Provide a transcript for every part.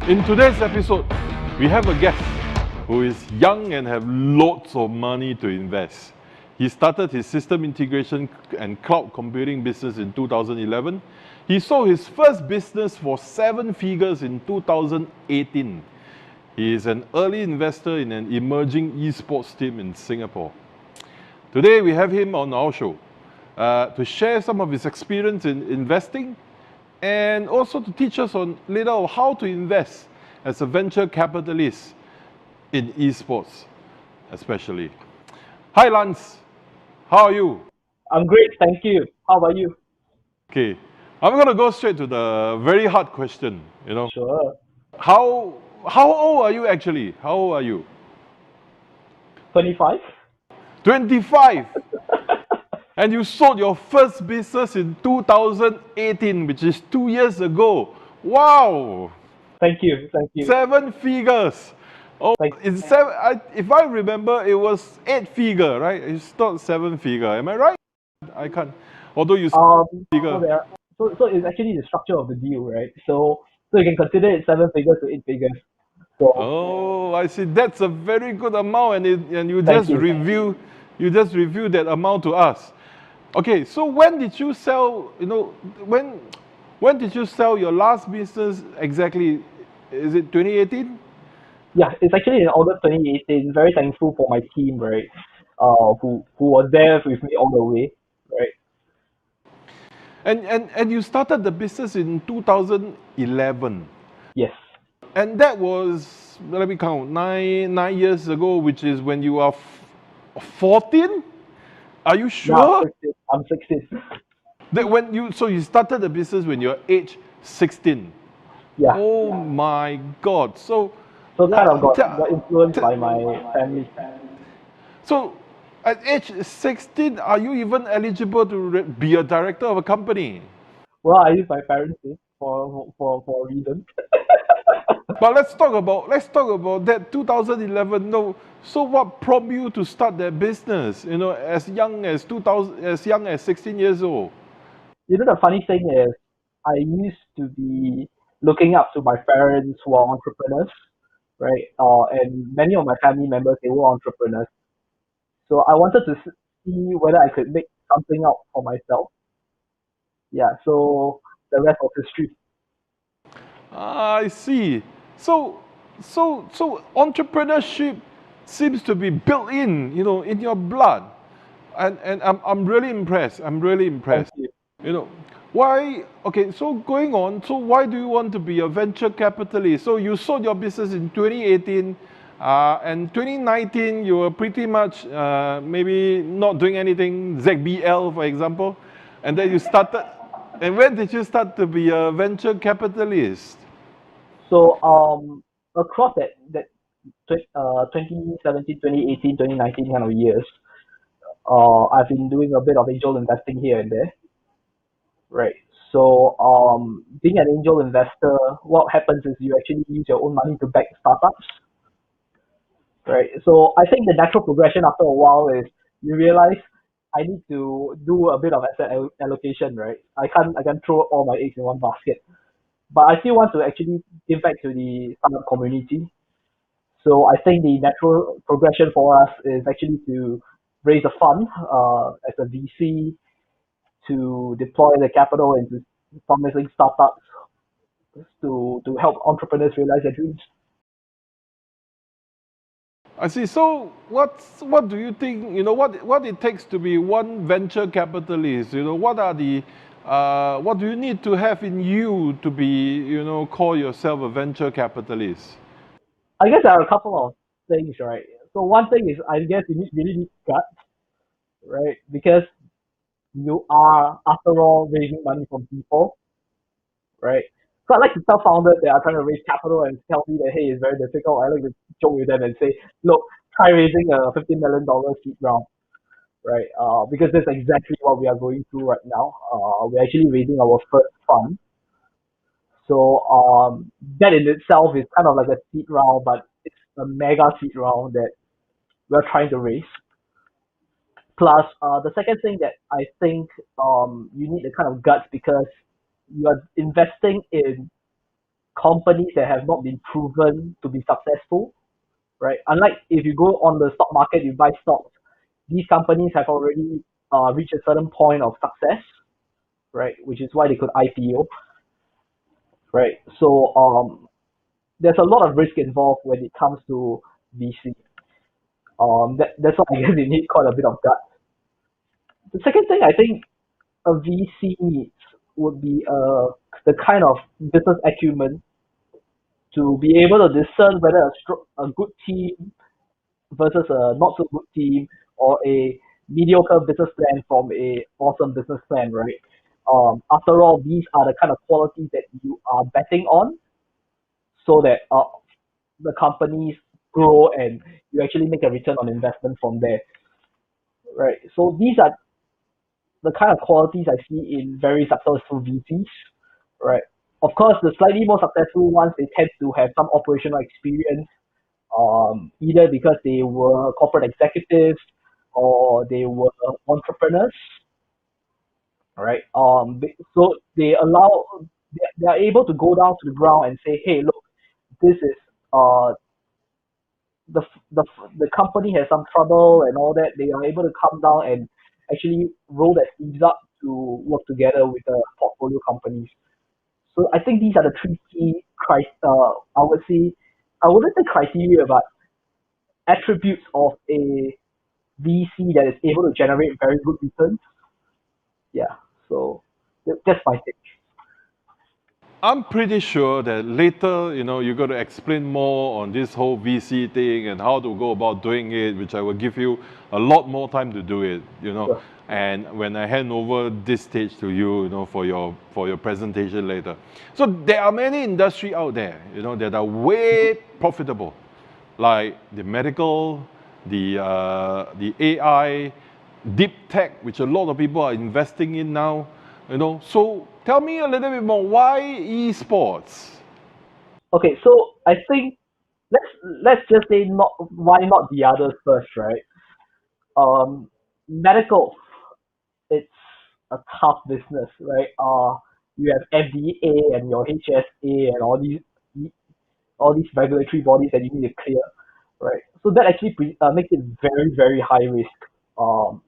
In today's episode, we have a guest who is young and have lots of money to invest. He started his system integration and cloud computing business in 2011. He sold his first business for 7 figures in 2018. He is an early investor in an emerging esports team in Singapore. Today, we have him on our show to share some of his experience in investing and also to teach us on little how to invest as a venture capitalist in esports, especially. Hi, Lance. How are you? I'm great, thank you. How about you? Okay, I'm gonna go straight to the very hard question. Sure. How old are you actually? How old are you? 25? 25. And you sold your first business in 2018, which is 2 years ago. Wow! Thank you, thank you. 7 figures. Oh, Thank it's seven. If I remember, it was 8 figure, right? It's not 7 figure. Am I right? I can't. Although you said um so figure. there are, so it's actually the structure of the deal, right? So you can consider it 7 figures to 8 figures. So Oh, I see. That's a very good amount, and you thank just you. review that amount to us. Okay, so when did you sell? When did you sell your last business exactly? Is it 2018? Yeah, it's actually in August 2018. Very thankful for my team, right? Who was there with me all the way, right? And you started the business in 2011. Yes. And that was, let me count, 9 years ago, which is when you are 14? Are you Now sure? I'm 16. I'm 16. That when you started the business when you're age 16. Yeah. Oh my God. So, So kind of what? got influenced by my family. So, at age 16, are you even eligible to be a director of a company? Well, I use my parents' name for a reason. But let's talk about that 2011. No, so what prompted you to start that business? As young as 2000, as young as 16 years old. The funny thing is, I used to be looking up to my parents who are entrepreneurs, right? And many of my family members, they were entrepreneurs. So I wanted to see whether I could make something out for myself. Yeah, so the rest was history. Ah, I see. So, so entrepreneurship seems to be built in your blood, and I'm really impressed. I'm really Thank impressed. you. You know, why? Okay, so going on. So why do you want to be a venture capitalist? So you sold your business in 2018, and 2019 you were pretty much maybe not doing anything, ZBL for example, and then you started. And when did you start to be a venture capitalist? So across that 2017, 2018, 2019 kind of years, I've been doing a bit of angel investing here and there. Right. So, being an angel investor, what happens is you actually use your own money to back startups, right? So, I think the natural progression after a while is you realize I need to do a bit of asset allocation, right? I can't throw all my eggs in one basket, but I still want to actually give back to the startup community. So, I think the natural progression for us is actually to raise a fund as a VC to deploy the capital into promising startups to help entrepreneurs realize their dreams. I see. So what do you think? What it takes to be one venture capitalist? What do you need to have in you to be call yourself a venture capitalist? I guess there are a couple of things, right? So one thing is, I guess you really need guts, right? Because you are, after all, raising money from people, right? So I like to tell founders that are trying to raise capital and tell me that, hey, it's very difficult. I like to joke with them and say, look, try raising a $15 million seed round, right? Because that's exactly what we are going through right now. We're actually raising our first fund. So that in itself is kind of like a seed round, but it's a mega seed round that we're trying to raise. Plus, the second thing that I think you need the kind of guts because you are investing in companies that have not been proven to be successful, right? Unlike if you go on the stock market, you buy stocks, these companies have already reached a certain point of success, right? Which is why they could IPO, right? So there's a lot of risk involved when it comes to VC. That's why I guess you need quite a bit of guts. The second thing I think a VC needs would be the kind of business acumen to be able to discern whether a good team versus a not so good team or a mediocre business plan from a awesome business plan, right? After all, these are the kind of qualities that you are betting on so that the companies grow and you actually make a return on investment from there, right? So these are the kind of qualities I see in very successful VCs, right? Of course, the slightly more successful ones, they tend to have some operational experience, either because they were corporate executives or they were entrepreneurs, right? So they are able to go down to the ground and say, hey, look, this is uh, the the company has some trouble and all that. They are able to come down and actually roll their sleeves up to work together with the portfolio companies. So I think these are the three key I would say I wouldn't say criteria, but attributes of a VC that is able to generate very good returns. Yeah. So that's my take. I'm pretty sure that later, you're going to explain more on this whole VC thing and how to go about doing it, which I will give you a lot more time to do it. Sure. And when I hand over this stage to you, for your presentation later. So there are many industry out there, that are way profitable, like the medical, the AI, deep tech, which a lot of people are investing in now. So tell me a little bit more. Why esports? Okay. So I think let's just say not why not the others first, right? Medical, it's a tough business, right? You have FDA and your HSA and all these regulatory bodies that you need to clear, right? So that actually makes it very, very high risk.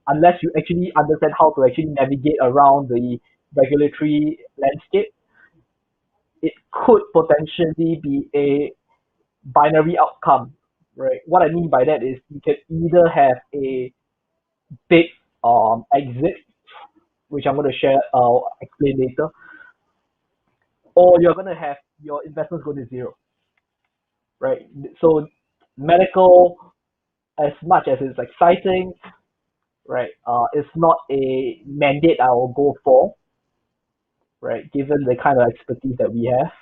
Unless you actually understand how to actually navigate around the regulatory landscape, it could potentially be a binary outcome, right? What I mean by that is you can either have a big exit, which I'm going to explain later, or you're going to have your investments go to zero, right? So medical, as much as it's exciting, right? It's not a mandate I will go for, right? Given the kind of expertise that we have.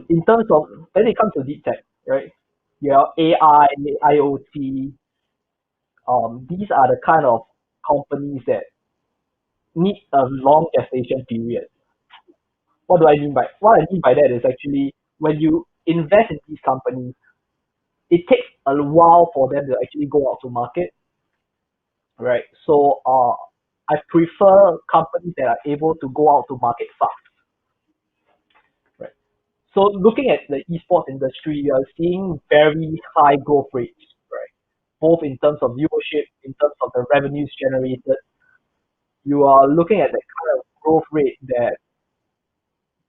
In terms of then it comes to deep tech, right? Your AI, IoT, these are the kind of companies that need a long gestation period. What I mean by that is actually when you invest in these companies, it takes a while for them to actually go out to market, right? So I prefer companies that are able to go out to market fast, right? So looking at the esports industry, you are seeing very high growth rates, right? Both in terms of viewership, in terms of the revenues generated. You are looking at that kind of growth rate that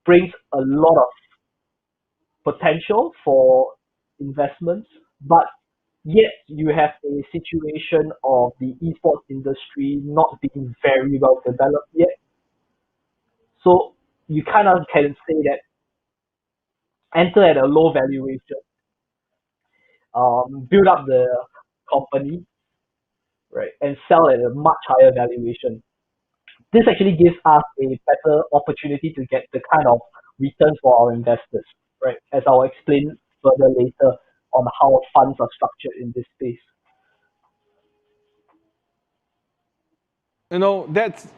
brings a lot of potential for investments, but yet you have a situation of the esports industry not being very well developed yet. So you kind of can say that enter at a low valuation, build up the company, right, and sell at a much higher valuation. This actually gives us a better opportunity to get the kind of returns for our investors, right? As I'll explain further later on how funds are structured in this space.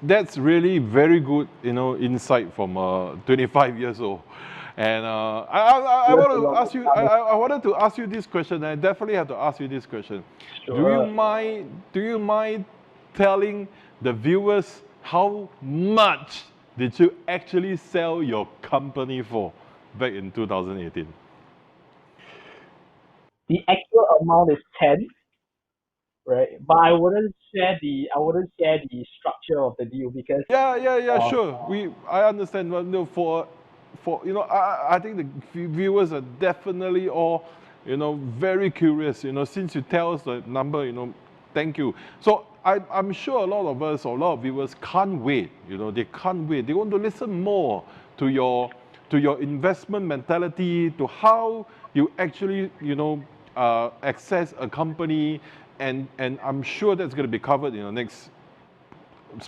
That's really very good, insight from 25 years old. And I Learned want a to lot ask of you, time. I wanted to ask you this question. I definitely have to ask you this question. Do you Sure. mind, do you mind telling the viewers how much did you actually sell your company for? back in 2018? The actual amount is 10, right? But I wouldn't share the structure of the deal because Yeah, uh, sure. I understand. But no, for I think the viewers are definitely all, very curious. Since you tell us the number, thank you. So I'm sure a lot of us or a lot of viewers can't wait. They can't wait. They want to listen more to your investment mentality, to how you actually, access a company, and I'm sure that's going to be covered in the next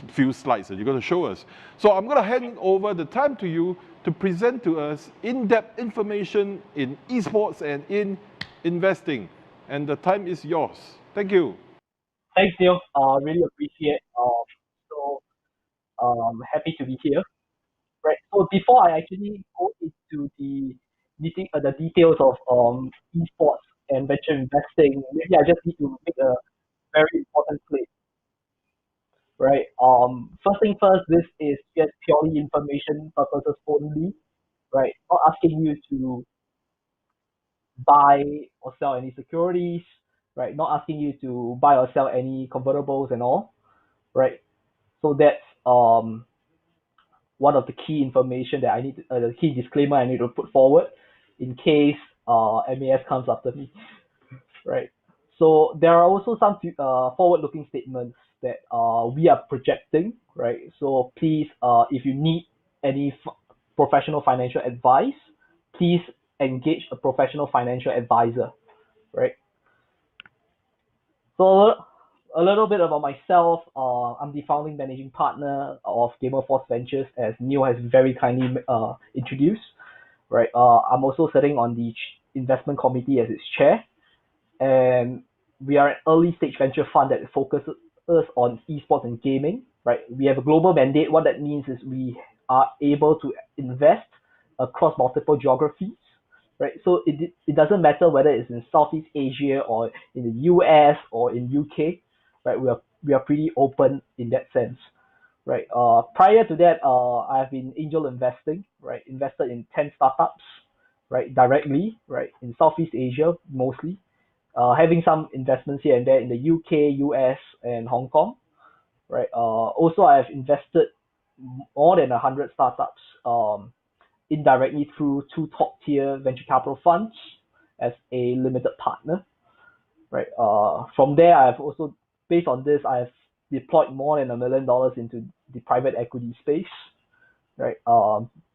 few slides that you're going to show us. So I'm going to hand over the time to you to present to us in-depth information in esports and in investing. And the time is yours. Thank you. thanks, Neil. Really appreciate. So happy to be here. Right. So before I actually go into the details of esports and venture investing, maybe I just need to make a very important claim. Right. First thing first, this is just purely information purposes only. Right. Not asking you to buy or sell any securities. Right. Not asking you to buy or sell any convertibles and all. Right. So that's one of the key information that the key disclaimer I need to put forward in case MAS comes after me, right? So there are also some forward-looking statements that we are projecting, right? So please, if you need any professional financial advice, please engage a professional financial advisor, right? So a little bit about myself. I'm the founding managing partner of Gamerforce Ventures, as Neil has very kindly introduced. Right. I'm also sitting on the investment committee as its chair, and we are an early stage venture fund that focuses on esports and gaming. Right. We have a global mandate. What that means is we are able to invest across multiple geographies. Right. So it doesn't matter whether it's in Southeast Asia or in the US or in UK. Right. We are pretty open in that sense. Right. Prior to that, I've been angel investing. Right. Invested in 10 startups. Right. Directly. Right. In Southeast Asia mostly. Having some investments here and there in the UK, US, and Hong Kong. Right. Also, I've invested more than 100 startups. Indirectly through two top tier venture capital funds as a limited partner. Right. From there, I've also, based on this, I've deployed more than $1 million into the private equity space. Right.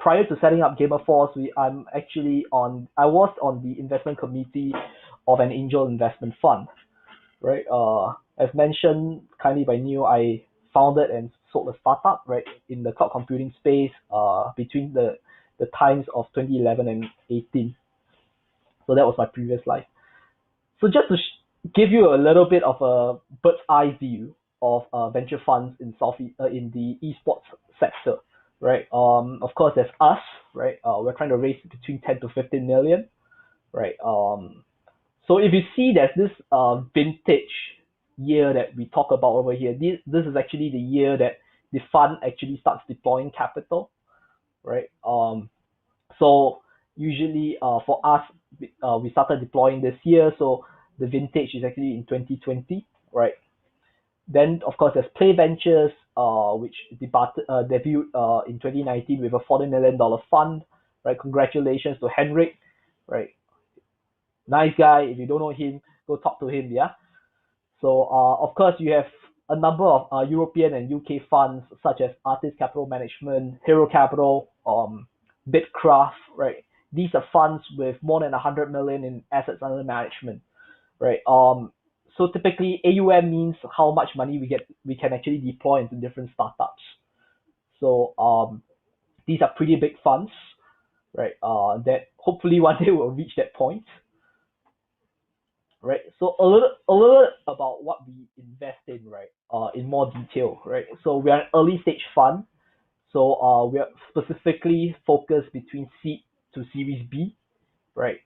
Prior to setting up Gamerforce, I was on the investment committee of an angel investment fund. Right. As mentioned kindly by Neil, I founded and sold a startup, right, in the cloud computing space between the times of 2011 and 18. So that was my previous life. So just to give you a little bit of a bird's eye view of venture funds in the esports sector, right? Of course, there's us, right? We're trying to raise between 10 to 15 million, right? So if you see there's this vintage year that we talk about over here, this is actually the year that the fund actually starts deploying capital, right? So usually for us, we started deploying this year, so the vintage is actually in 2020, right? Then of course there's Play Ventures, which debuted in 2019 with a $40 million fund, right? Congratulations to Henrik, right? Nice guy. If you don't know him, go talk to him, yeah. So of course you have a number of European and UK funds such as Artist Capital Management, Hero Capital, Bitcraft, right? These are funds with more than 100 million in assets under management, right? So typically AUM means how much money we can actually deploy into different startups. So these are pretty big funds, right? That hopefully one day will reach that point, right? So a little about what we invest in, right? In more detail, right? So we are an early stage fund. So we are specifically focused between seed to Series B, right?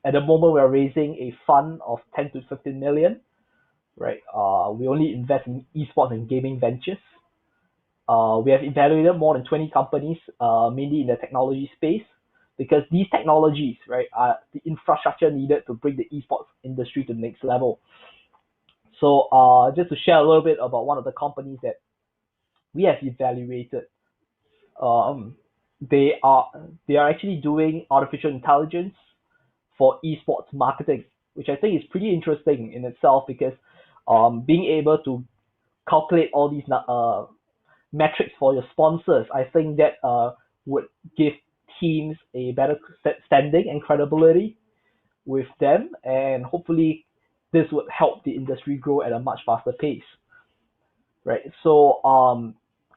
At the moment we are raising a fund of 10 to 15 million, right? We only invest in esports and gaming ventures. We have evaluated more than 20 companies, mainly in the technology space. because these technologies, right, are the infrastructure needed to bring the esports industry to the next level. So just to share a little bit about one of the companies that we have evaluated, um, they are they are actually doing artificial intelligence for esports marketing, which I think is pretty interesting in itself because being able to calculate all these metrics for your sponsors, I think that would give teams a better standing and credibility with them, and hopefully this would help the industry grow at a much faster pace, right? So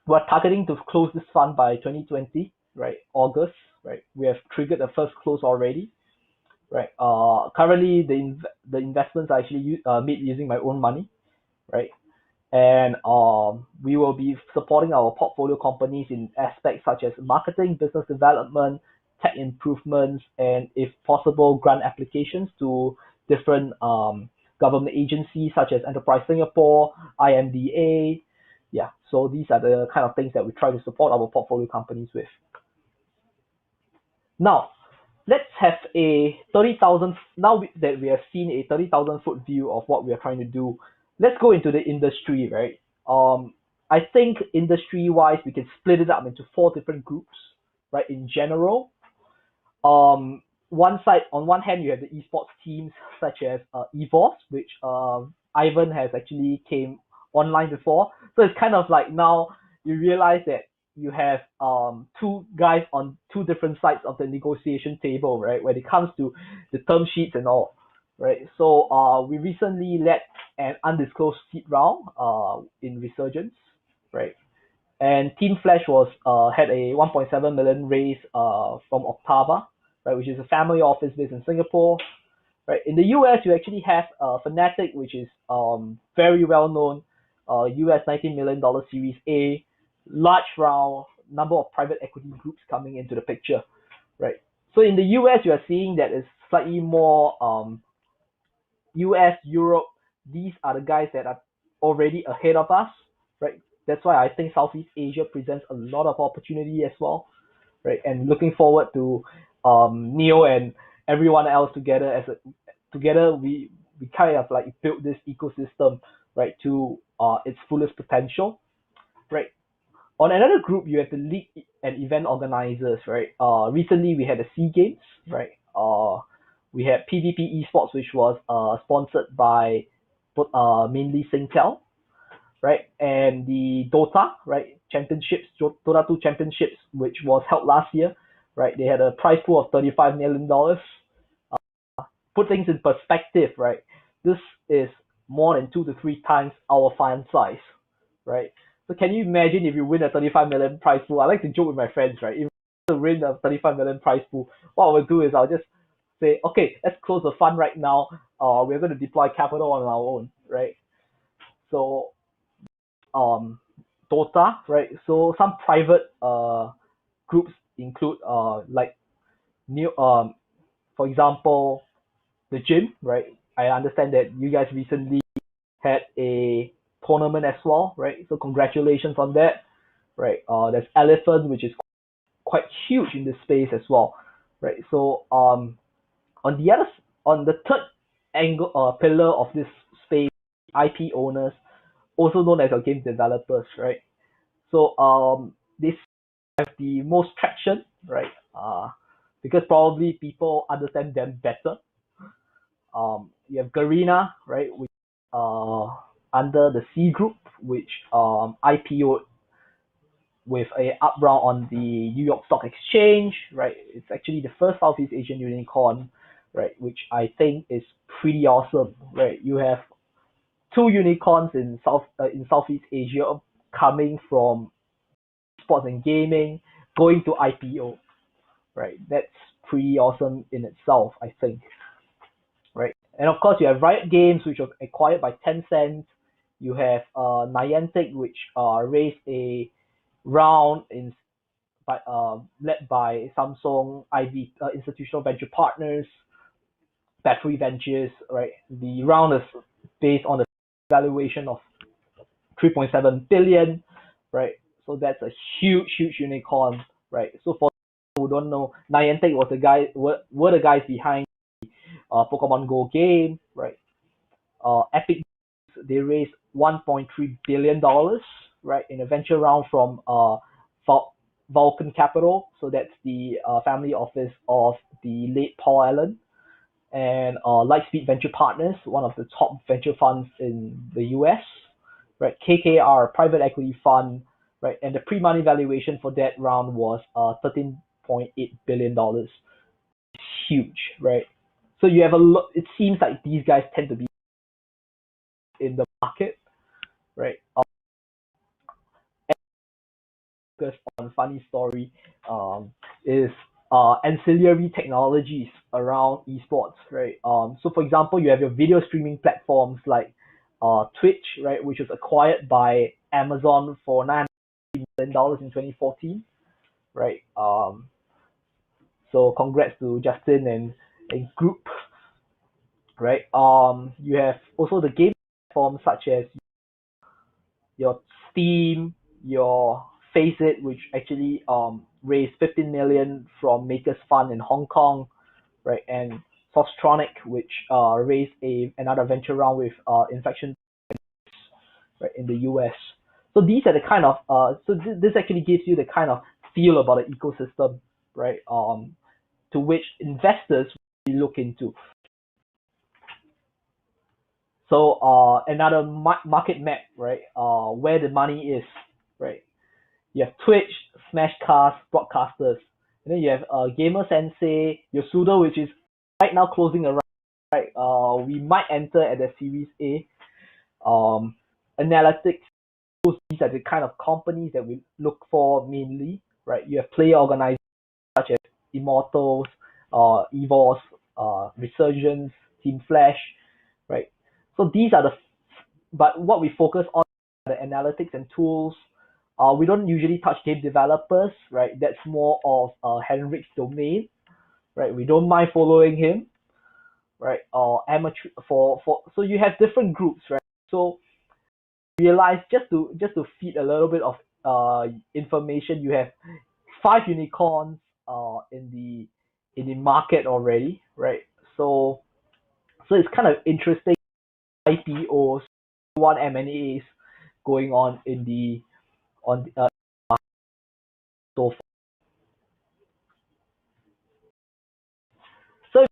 we're targeting to close this fund by 2020, right? August, right? We have triggered the first close already, right? Currently the investments are actually made using my own money, right? And we will be supporting our portfolio companies in aspects such as marketing, business development, tech improvements, and if possible, grant applications to different government agencies such as Enterprise Singapore, IMDA. Yeah, so these are the kind of things that we try to support our portfolio companies with. Now, let's have a 30,000, now that we have seen a 30,000 foot view of what we are trying to do, let's go into the industry, right? I think industry wise, we can split it up into four different groups, right? In general, one side, on one hand, you have the esports teams such as EVOS, which Ivan has actually came online before. So it's kind of like now you realize that you have two guys on two different sides of the negotiation table, right? When it comes to the term sheets and all, right? So we recently led an undisclosed seed round in Resurgence, right? And Team Flash was had a 1.7 million raise from Octava, right, which is a family office based in Singapore. Right, in the US, you actually have Fnatic, which is very well known, US $19 million Series A, large round, number of private equity groups coming into the picture, right? So in the US, you are seeing that it's slightly more US, Europe. These are the guys that are already ahead of us, right? That's why I think Southeast Asia presents a lot of opportunity as well, right? And looking forward to Neo and everyone else together together we kind of like build this ecosystem, right, to its fullest potential, right? On another group, you have the league and event organizers, right? Recently we had the SEA Games, right? We had PvP Esports, which was sponsored by mainly Singtel, right? And the Dota, right, championships, Dota 2 championships, which was held last year, right? They had a prize pool of $35 million. Put things in perspective, right? This is more than 2 to 3 times our fund size, right? So can you imagine if you win a 35 million prize pool? I like to joke with my friends, right? If I win a 35 million prize pool, what I will do is I'll just say, okay, let's close the fund right now. We're going to deploy capital on our own, right? So Dota, right? So some private groups include like new for example the gym, right? I understand that you guys recently had a tournament as well, right? So congratulations on that, right? There's Elephant, which is quite huge in this space as well, right? So on the third angle pillar of this space, IP owners, also known as your game developers, right? So they have the most traction, right? Because probably people understand them better. You have Garena, right, which under the C group, which IPO'd with a up round on the New York Stock Exchange, right? It's actually the first Southeast Asian unicorn, right, which I think is pretty awesome, right? You have two unicorns in Southeast Asia coming from sports and gaming, going to IPO, right? That's pretty awesome in itself, I think, right? And of course, you have Riot Games, which was acquired by Tencent. You have Niantic, which raised a round led by Samsung, IV Institutional Venture Partners, Battery Ventures, right? The round is based on a valuation of 3.7 billion, right? So that's a huge unicorn, right? So for who don't know, Niantic was the guy were the guys behind Pokemon Go game, right? Epic, they raised $1.3 billion, right, in a venture round from Vulcan Capital. So that's the family office of the late Paul Allen, and Lightspeed Venture Partners, one of the top venture funds in the US, right? KKR, private equity fund, right? And the pre-money valuation for that round was $13.8 billion. It's huge, right? So you have a lot. It seems like these guys tend to be in the market, right? Focus on funny story is ancillary technologies around esports, right? So for example, you have your video streaming platforms like Twitch, right, which was acquired by Amazon for $900 million in 2014, right? So congrats to Justin and group, right? You have also the game platforms such as your Steam, your Face It, which actually raised 15 million from Makers Fund in Hong Kong, right? And Sostronic, which raised another venture round with Infection, right, in the US. So these are the kind of this actually gives you the kind of feel about the ecosystem, right? To which investors really look into. So another market map, right? Where the money is, right? You have Twitch, Smashcast, broadcasters, and then you have Gamer Sensei, Yosuda, which is right now closing around. Right, we might enter at the Series A. Analytics, these are the kind of companies that we look for mainly, right? You have player organizations such as Immortals, Evos, Resurgence, Team Flash, right? So these are but what we focus on are the analytics and tools. We don't usually touch game developers, right? That's more of Henrik's domain, right? We don't mind following him, right? Amateur so you have different groups, right? So realize just to feed a little bit of information, you have 5 unicorns in the market already, right? So it's kind of interesting. IPOs, one M&As going on in the on so far. So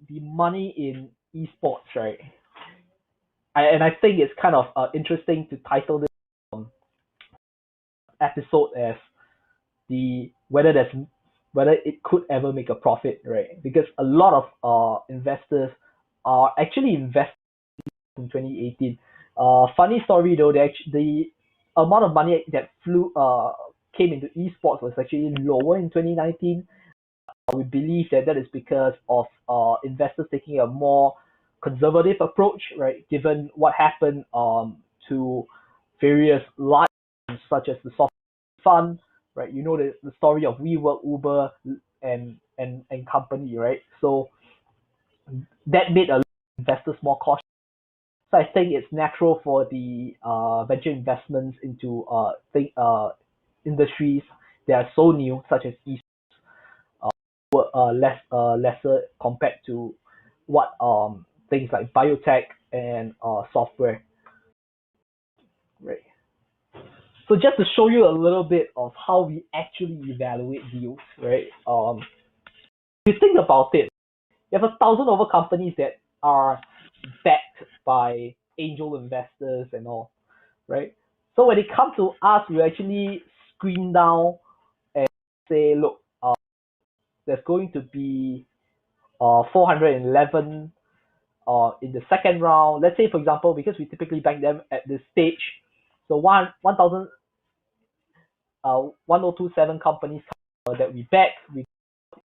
the money in esports, right? I think it's kind of interesting to title this episode as the whether it could ever make a profit, right? Because a lot of investors are actually investing in 2018. Funny story though, the amount of money that came into esports was actually lower in 2019. We believe that is because of investors taking a more conservative approach, right? Given what happened to various lines such as the soft fund, right? You know the story of WeWork, Uber, and company, right? So that made a lot of investors more cautious. So I think it's natural for the venture investments into industries that are so new, such as lesser compared to what things like biotech and software, right? So just to show you a little bit of how we actually evaluate deals, right? If you think about it, you have 1,000 over companies that are backed by angel investors and all, right? So when it comes to us, we actually screen down and say, look, there's going to be 411 in the second round. Let's say, for example, because we typically bank them at this stage, so 1027 companies that we back, we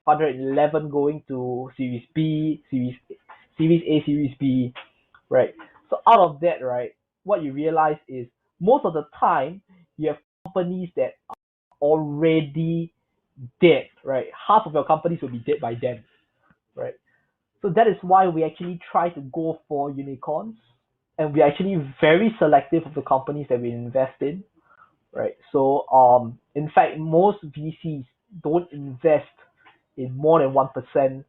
111 going to Series B, Series A, Series B, right? So out of that, right, what you realize is most of the time you have companies that are already dead, right? Half of your companies will be dead by then, right? So that is why we actually try to go for unicorns, and we're actually very selective of the companies that we invest in, right? So in fact, most VCs don't invest in more than 1%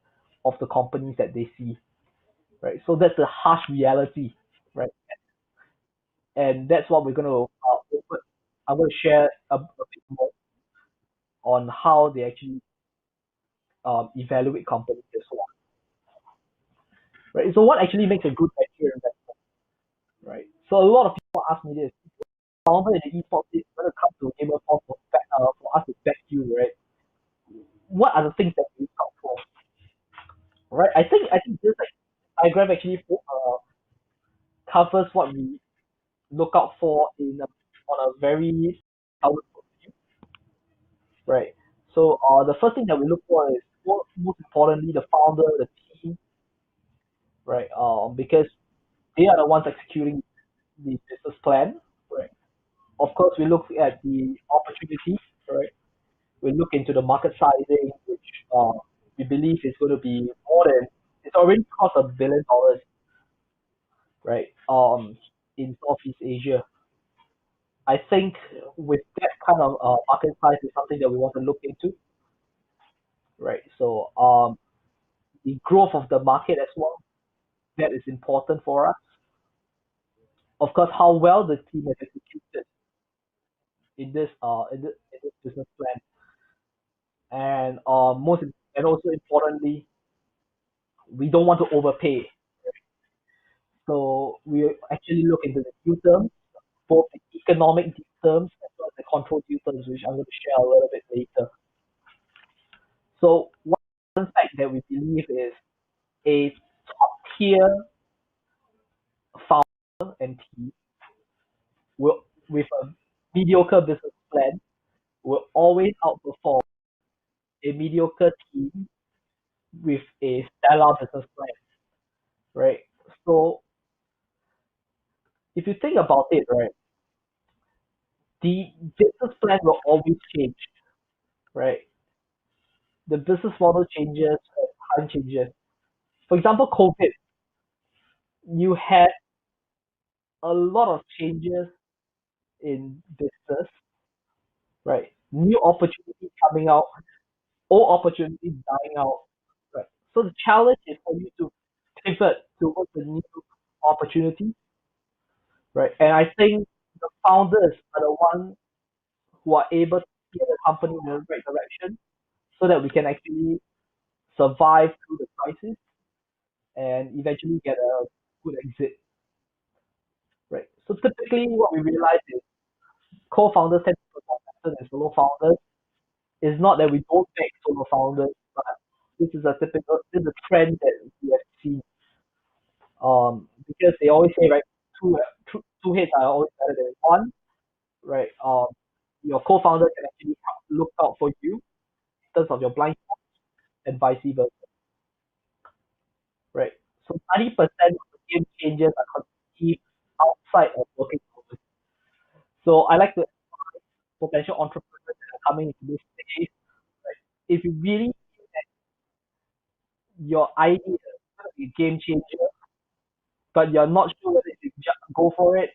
of the companies that they see, right? So that's the harsh reality, right? And that's what we're going to I'm going to share a bit more on how they actually evaluate companies as well, right? So what actually makes a good venture investment, right? So a lot of people ask me this: founder in the esports is going to come to Gamer for for us to back you, right? What are the things that we look out for, right? I think this like diagram actually covers what we look out for on a very powerful view, right? So the first thing that we look for is most importantly the founder, the team, right? Because they are the ones executing the business plan, right? Of course, we look at the opportunity, right? We look into the market sizing, which uh, we believe is going to be more than it's already cost $1 billion, right? In Southeast Asia. I think with that kind of market size is something that we want to look into, right? So the growth of the market as well, that is important for us. Of course, how well the team has executed in this business plan, and and also importantly, we don't want to overpay. So we actually look into the due terms, both the economic due terms as well as the control due terms, which I'm going to share a little bit later. So one fact that we believe is a top tier founder and team will, with a mediocre business plan, will always outperform a mediocre team with a stellar business plan, right? So if you think about it, right, the business plan will always change, right? The business model changes as time changes. For example, COVID, you had a lot of changes in business, right? New opportunities coming out, old opportunities dying out, right? So the challenge is for you to pivot towards the new opportunity, right? And I think the founders are the ones who are able to steer the company in the right direction so that we can actually survive through the crisis and eventually get a good exit, right? So typically what we realize is co-founders tend to perform better than solo founders. It's not that we don't back solo founders, but this is a trend that we have seen. Because they always say, right, two heads are always better than one, right? Your co-founder can actually look out for you in terms of your blind spots and vice versa, right? So 90% of the game changes are conceived outside of working hours. So I like to potential entrepreneurs that are coming into this space, right? If you really feel that your idea is going to be a game changer, but you're not sure whether you just go for it,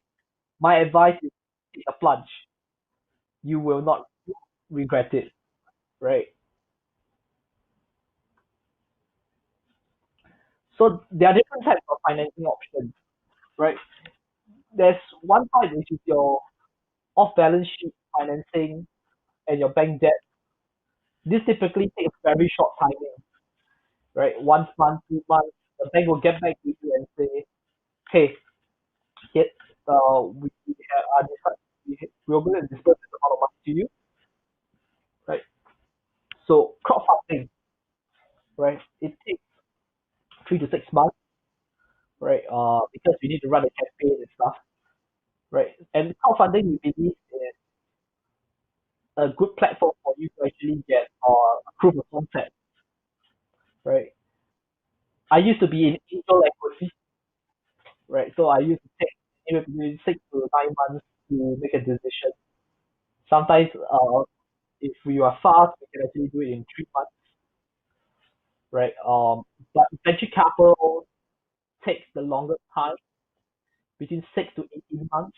my advice is take a plunge. You will not regret it, right? So there are different types of financing options, right? There's one type which is your off-balance sheet financing and your bank debt. This typically takes very short timing, right? 1 month, 2 months, the bank will get back to you and say, "Hey, hit, we're going to disburse this amount of money to you," right? So crowdfunding, right? It takes 3 to 6 months, right? Because we need to run a campaign and stuff, right? And crowdfunding, we believe, is a good platform for you to actually get a proof of concept, right? I used to be in angel equity, right? So I used to take anywhere between 6 to 9 months to make a decision. Sometimes, if we are fast, we can actually do it in 3 months, right? But venture capital takes the longest time, between 6 to 18 months,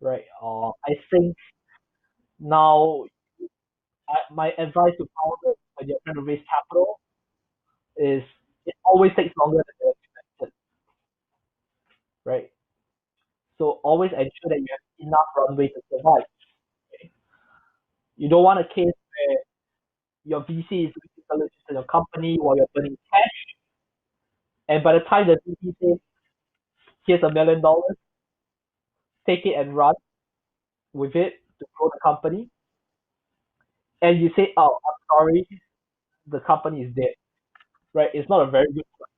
right? I think now my advice to founders when you're trying to raise capital is it always takes longer than you expected, right? So always ensure that you have enough runway to survive. Okay? You don't want a case where your VC is looking to in your company while you're burning cash, and by the time the VC says, "Here's $1 million, take it and run with it to grow the company," and you say, "Oh, I'm sorry, the company is dead," right? It's not a very good one,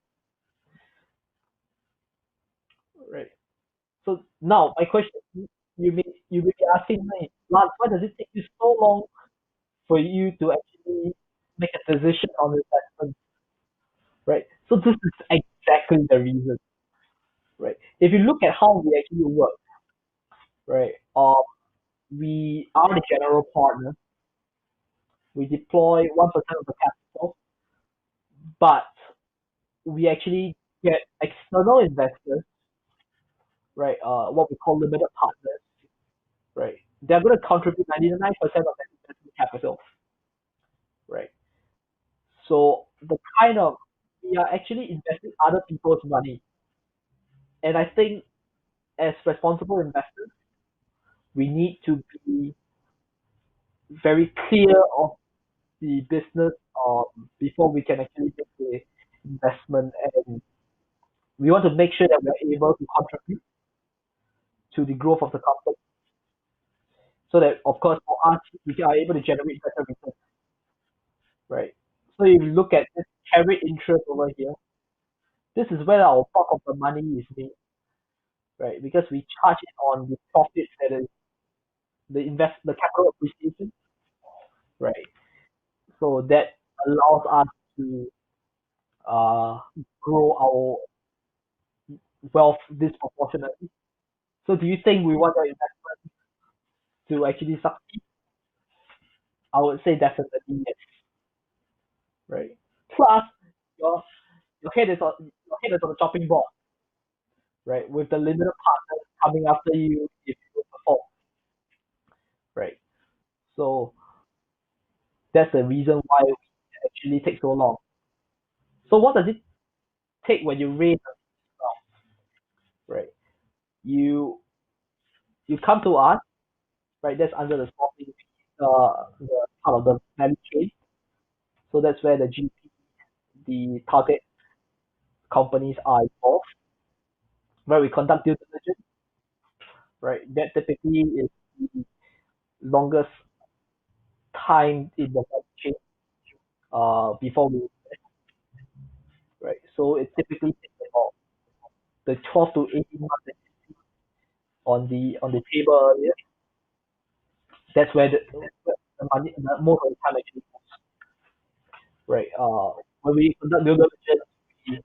right? So now my question, you may be asking me, Lance, why does it take you so long for you to actually make a decision on investment, right? So this is exactly the reason, right? If you look at how we actually work, right? We are the general partner. We deploy 1% of the capital, but we actually get external investors, right? What we call limited partners, right? They're going to contribute 99% of that investment capital, right? So the kind of we are actually investing other people's money, and I think as responsible investors, we need to be very clear of the business before we can actually make the investment, and we want to make sure that we are able to contribute to the growth of the company, so that of course for us we are able to generate better returns, right? So if you look at this carried interest over here, this is where our bulk of the money is made, right? Because we charge it on the profits that is the capital appreciation, right? So that allows us to uh, grow our wealth disproportionately. So do you think we want our investment to actually succeed? I would say definitely yes, right? Plus, your your head is on the chopping board, right? With the limited partners coming after you if you perform, right? So that's the reason why it actually takes so long. So what does it take when you raise a round, right? You you come to us, right? That's under the sourcing, the part of the value chain. So that's where the GP, the target companies are involved, where we conduct due diligence, right? That typically is the longest time in the value chain before we, right? So it typically takes about the 12 to 18 months that you see on the table earlier. That's where the money, most of the time actually goes, right? When we conduct due diligence, we,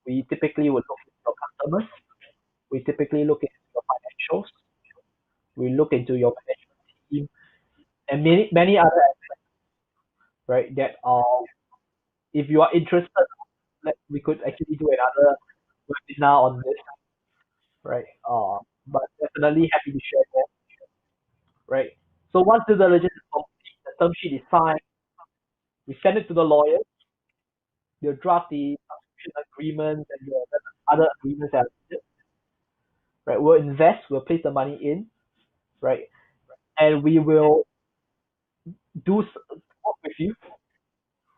we typically would look at your customers. We typically look into your financials. We look into your management team and many other aspects, right? That if you are interested, we could actually do another webinar on this, right? But definitely happy to share that, right? So once due diligence is complete, the term sheet is signed, we send it to the lawyers. They'll draft the subscription agreements and the other agreements that are needed, right? We'll invest, we'll place the money in, right? And we will work with you,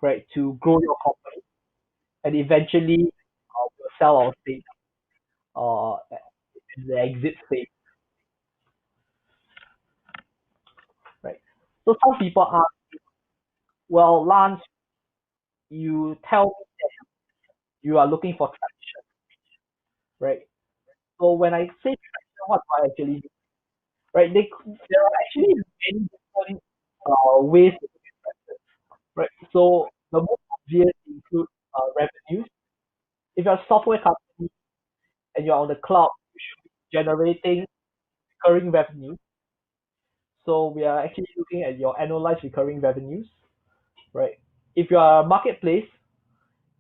right, to grow your company, and eventually we'll sell our stake in the exit stage, right? So some people ask, well, Lance, you tell me that you are looking for traction, right? So when I say traction, what do I actually mean? Right? There are actually many different ways to look at traction, right? So the most obvious include revenues. If you're a software company and you're on the cloud, you should be generating recurring revenue. So we are actually looking at your annualized recurring revenues, right? If you are a marketplace,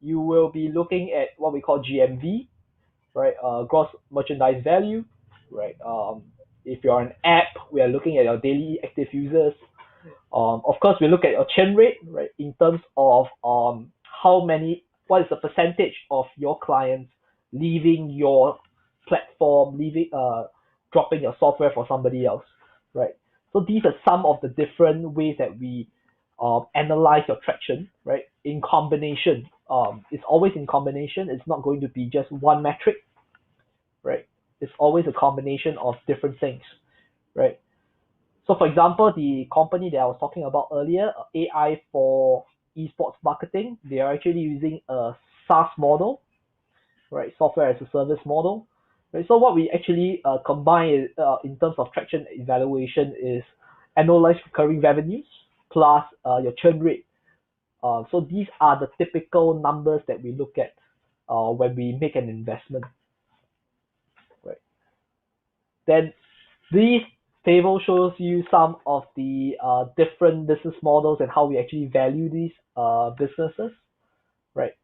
you will be looking at what we call GMV, right? Gross merchandise value, right? If you're an app, we are looking at your daily active users. Of course, we look at your churn rate, right, in terms of what is the percentage of your clients leaving your platform, dropping your software for somebody else, right? So these are some of the different ways that we analyze your traction, right? In combination, it's always in combination. It's not going to be just one metric, right? It's always a combination of different things, right? So for example, the company that I was talking about earlier, AI for esports marketing, they are actually using a SaaS model, right? Software as a service model. Right? So what we actually combine in terms of traction evaluation is annualized recurring revenues plus your churn rate. So these are the typical numbers that we look at when we make an investment, right? Then this table shows you some of the different business models and how we actually value these businesses, right?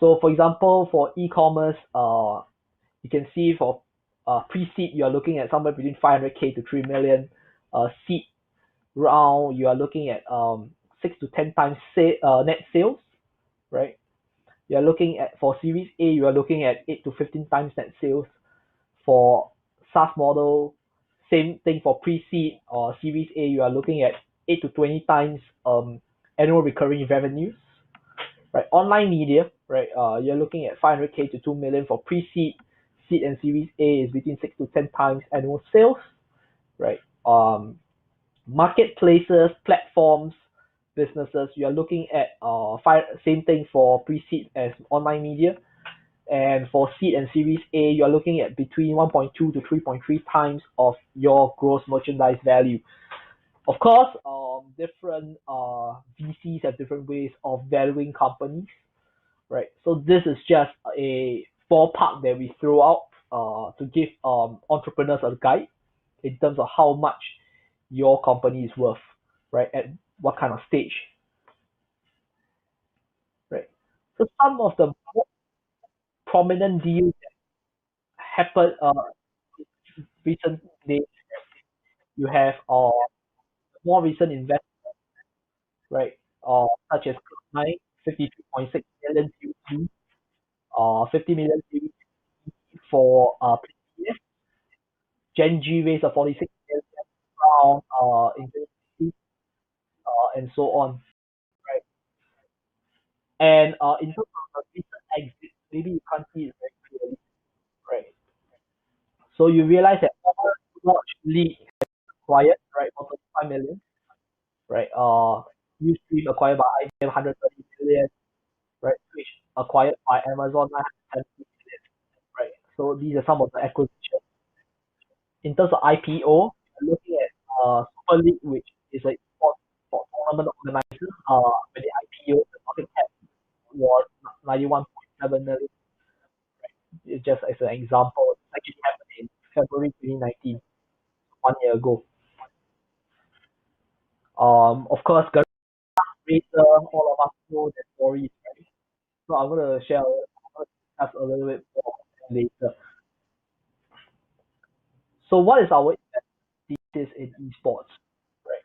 So for example, for e-commerce, you can see for pre-seed, you are looking at somewhere between 500K to 3 million. Seed round, you are looking at 6 to 10 times net sales, right? You are looking at, for Series A, you are looking at 8 to 15 times net sales. For SaaS model, same thing for pre-seed or Series A, you are looking at 8 to 20 times annual recurring revenues. Right, online media, right? You're looking at 500K to 2 million for pre-seed. Seed and Series A is between 6 to 10 times annual sales, right? Marketplaces, platforms, businesses, you are looking at same thing for pre-seed as online media. And for seed and Series A, you are looking at between 1.2 to 3.3 times of your gross merchandise value. Of course, different VCs have different ways of valuing companies, right? So this is just a ballpark that we throw out to give entrepreneurs a guide in terms of how much your company is worth, right? At what kind of stage, right? So some of the more prominent deals that happened recently, you have more recent investment, right? Such as Cloud9, 52.6 million Series B, 50 million Series B for PCS. Gen G raised a 46 million round in 2020, and so on, right? And in terms of the recent exit, maybe you can't see it very clearly, right? So you realize that Overwatch League acquired, right, for 35 million, right? Ustream acquired by IBM 130 million, right? Twitch acquired by Amazon 970 million, right? So these are some of the acquisitions. In terms of IPO, we're looking at Super League, which is a sport for tournament organizer. When the IPO, the market cap was 91.7 million. It's just as an example, it actually happened in February 2019, 1 year ago. Of course, Racer, all of us know the stories, right? So I'm gonna discuss a little bit more later. So what is our thesis in esports? Right.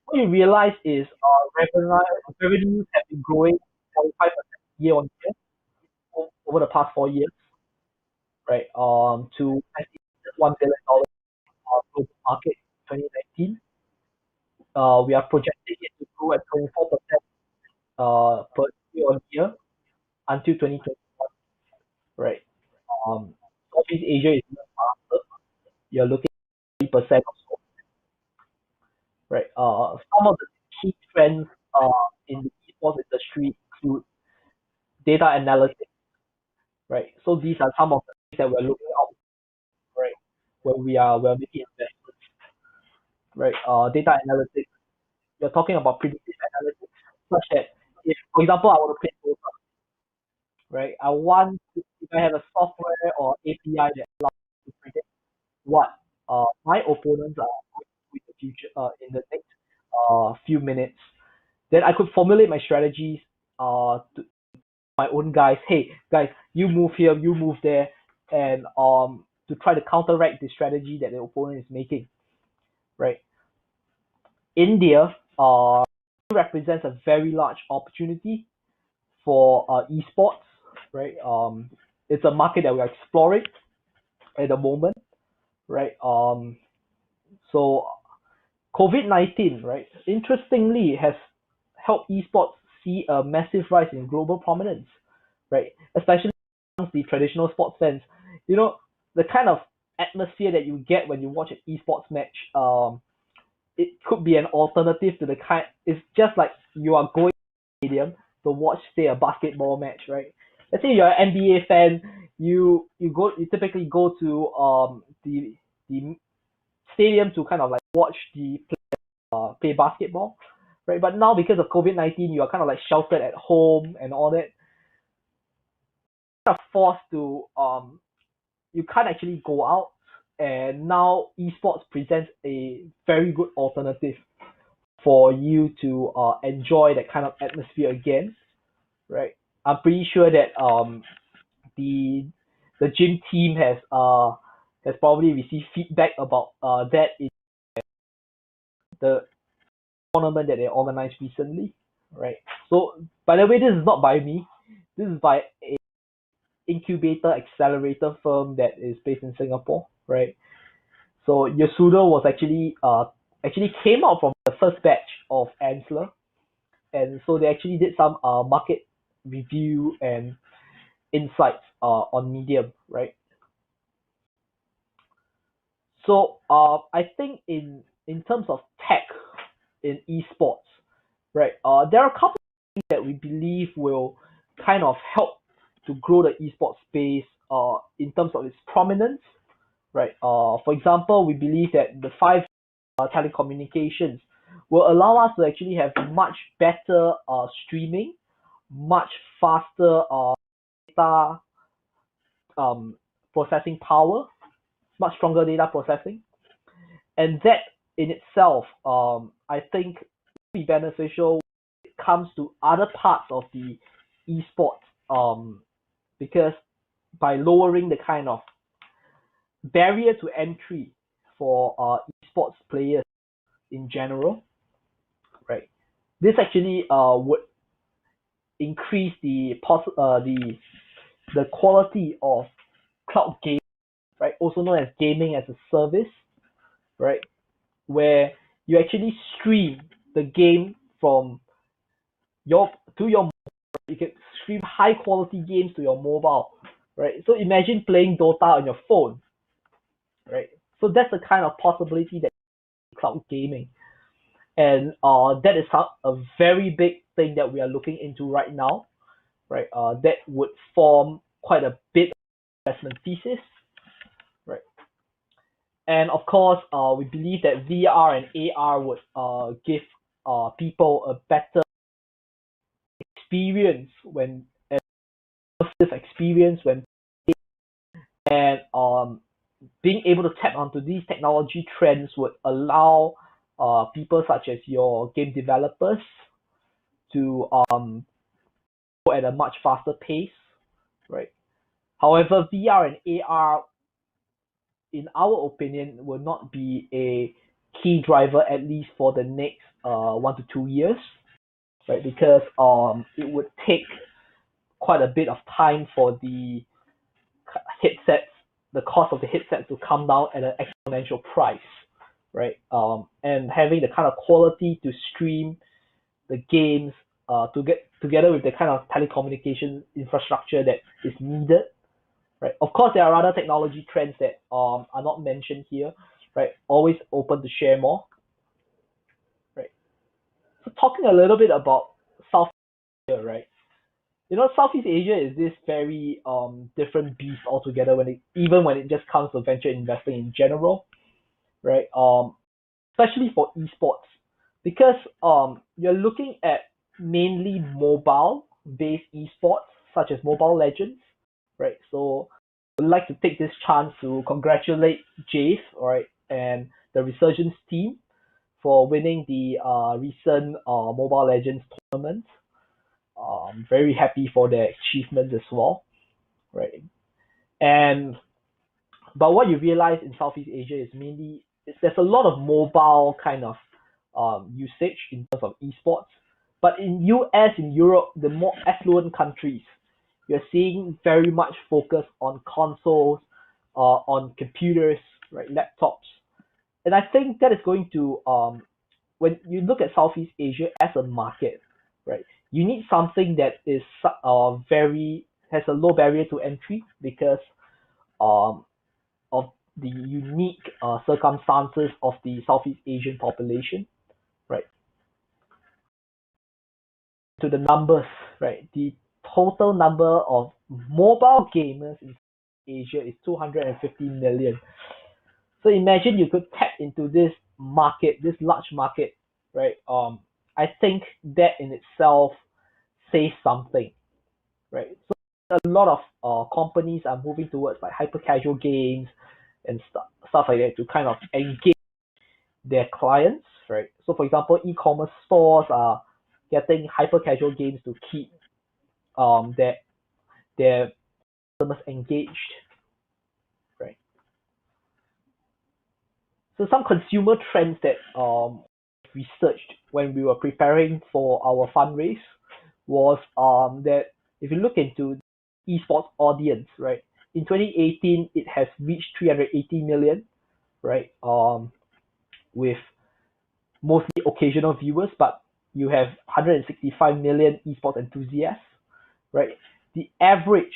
What you realize is revenues have been growing 45% year on year over the past 4 years, right? To $1 billion global market in 2019. We are projecting it to grow at 24% per year on year until 2021, right? Um, Southeast Asia is even faster. You're looking at 3% or so, right? Some of the key trends in the esports industry include data analytics, right? So these are some of the things that we're looking out, right? When we're making investments, right? Data analytics. You're talking about predictive analytics, such that if, for example, I want to play Dota, right? If I have a software or API that allows me to predict what my opponents are going to do in the future, in the next few minutes, then I could formulate my strategies to my own guys. Hey, guys, you move here, you move there, and to try to counteract the strategy that the opponent is making, right? India represents a very large opportunity for esports, right? It's a market that we're exploring at the moment, right? So COVID-19, right, interestingly, has helped esports see a massive rise in global prominence, right? Especially amongst the traditional sports fans. You know, the kind of atmosphere that you get when you watch an esports match, it could be an alternative to the kind. It's just like you are going to the stadium to watch, say, a basketball match, right? Let's say you're an NBA fan, you typically go to the stadium to kind of like watch the play basketball, right? But now because of COVID-19, you are kind of like sheltered at home and all that. Kind of forced to you can't actually go out, and now esports presents a very good alternative for you to enjoy that kind of atmosphere again, right? I'm pretty sure that the the gym team has probably received feedback about that in the tournament that they organized recently, right? So, by the way, this is not by me. This is by a incubator accelerator firm that is based in Singapore, right? So Yasuda was actually came out from the first batch of Ansler, and so they actually did some market review and insights on Medium, right? So I think in terms of tech in esports, right? There are a couple of things that we believe will kind of help to grow the esports space in terms of its prominence, right? For example, we believe that the 5 telecommunications will allow us to actually have much better streaming, much faster data processing power, much stronger data processing, and that in itself, I think, will be beneficial when it comes to other parts of the esports, because by lowering the kind of barrier to entry for esports players in general, right? This actually would increase the quality of cloud game, right? Also known as gaming as a service, right? Where you actually stream the game from your to your you can stream high quality games to your mobile, right? So imagine playing Dota on your phone, right? So that's the kind of possibility that cloud gaming, and that is a very big thing that we are looking into right now, right? That would form quite a bit of investment thesis, right? And of course, we believe that VR and AR would give people a better experience when immersive experience when and being able to tap onto these technology trends would allow people such as your game developers to go at a much faster pace, right? However, VR and AR, in our opinion, will not be a key driver at least for the next 1 to 2 years, right? Because it would take quite a bit of time for the headsets, the cost of the headsets to come down at an exponential price, right? And having the kind of quality to stream the games to get together with the kind of telecommunication infrastructure that is needed, right? Of course, there are other technology trends that are not mentioned here, right? Always open to share more, right? So talking a little bit about South Asia, right? You know, Southeast Asia is this very different beast altogether when it just comes to venture investing in general, right? Especially for esports, because you're looking at mainly mobile based esports such as Mobile Legends, right? So I'd like to take this chance to congratulate Jace, all right, and the Resurgence team for winning the recent Mobile Legends tournament. Very happy for their achievements as well, right? And but what you realize in Southeast Asia is mainly there's a lot of mobile kind of usage in terms of esports. But in US, in Europe, the more affluent countries, you're seeing very much focus on consoles, on computers, right, laptops. And I think that is going to when you look at Southeast Asia as a market, right, you need something that is very has a low barrier to entry because um of the unique circumstances of the Southeast Asian population, right? To the numbers, right? The total number of mobile gamers in Asia is 250 million. So imagine you could tap into this market, this large market, right? I think that in itself says something, right? So a lot of companies are moving towards like hyper casual games and stuff like that to kind of engage their clients, right? So for example, e-commerce stores are getting hyper casual games to keep their customers engaged, right? So some consumer trends that researched when we were preparing for our fundraise was that if you look into esports audience, right? In 2018, it has reached 380 million, right? With mostly occasional viewers, but you have 165 million esports enthusiasts, right? The average,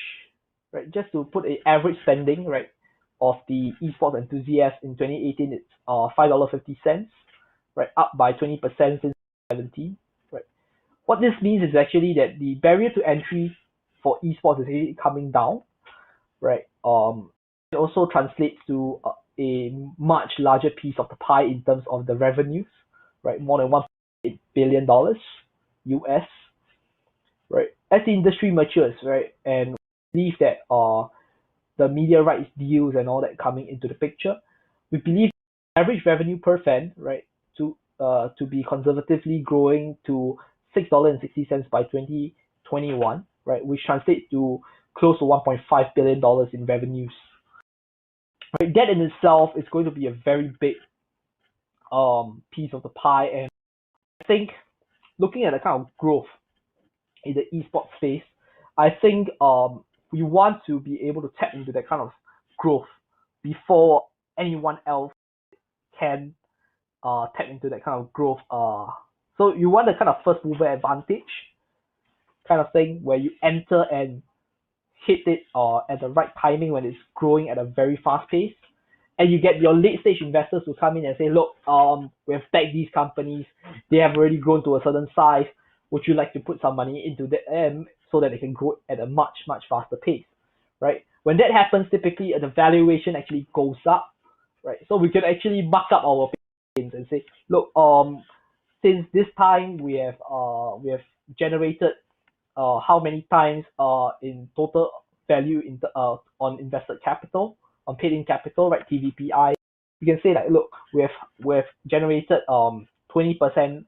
right, just to put a average spending, right, of the esports enthusiasts in 2018, it's $5.50, right, up by 20% since 2017, right. What this means is actually that the barrier to entry for esports is actually coming down, right. It also translates to a much larger piece of the pie in terms of the revenues, right, more than $1.8 billion US, right? As the industry matures, right, and we believe that the media rights deals and all that coming into the picture, we believe average revenue per fan, right, to be conservatively growing to $6.60 by 2021, right, which translates to close to $1.5 billion in revenues. Right, that in itself is going to be a very big piece of the pie, and I think looking at the kind of growth in the esports space, I think we want to be able to tap into that kind of growth before anyone else can tap into that kind of growth. So you want the kind of first mover advantage kind of thing where you enter and hit it at the right timing when it's growing at a very fast pace. And you get your late stage investors to come in and say, look, we've backed these companies, they have already grown to a certain size. Would you like to put some money into them so that they can grow at a much, much faster pace, right? When that happens, typically the valuation actually goes up, right? So we can actually mark up our gains and say, look, since this time we have generated how many times in total value on invested capital, on paid in capital, right? TVPI. You can say like, look, we've generated 20%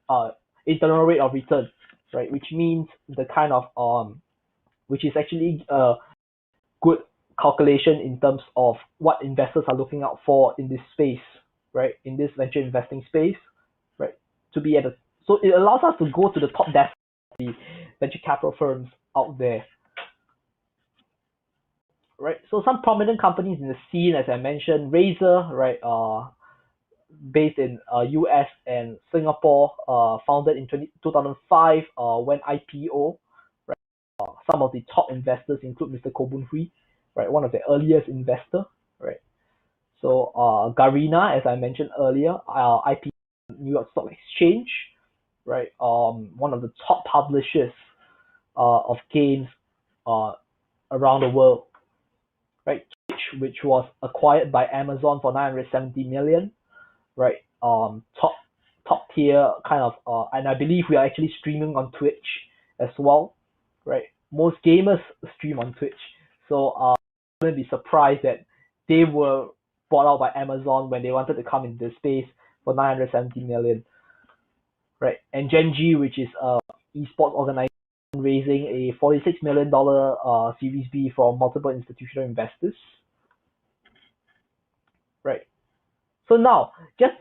internal rate of return, right? Which means the kind of which is actually a good calculation in terms of what investors are looking out for in this space, right? In this venture investing space, right? To be at a so it allows us to go to the top desk of the venture capital firms out there, right? So some prominent companies in the scene, as I mentioned, Razer, right, based in US and Singapore, founded in 2005, went IPO, right? Some of the top investors include Mr. Koh Boon Hui, right, one of the earliest investor, right? So Garena, as I mentioned earlier, IPO New York Stock Exchange, right? One of the top publishers of games around the world, right? Twitch, which was acquired by Amazon for 970 million, right? Top tier kind of, and I believe we are actually streaming on Twitch as well, right? Most gamers stream on Twitch, so I wouldn't be surprised that they were bought out by Amazon when they wanted to come into the space for 970 million, right? And Genji, which is a esports organization, raising a $46 million Series B from multiple institutional investors, right? So now, just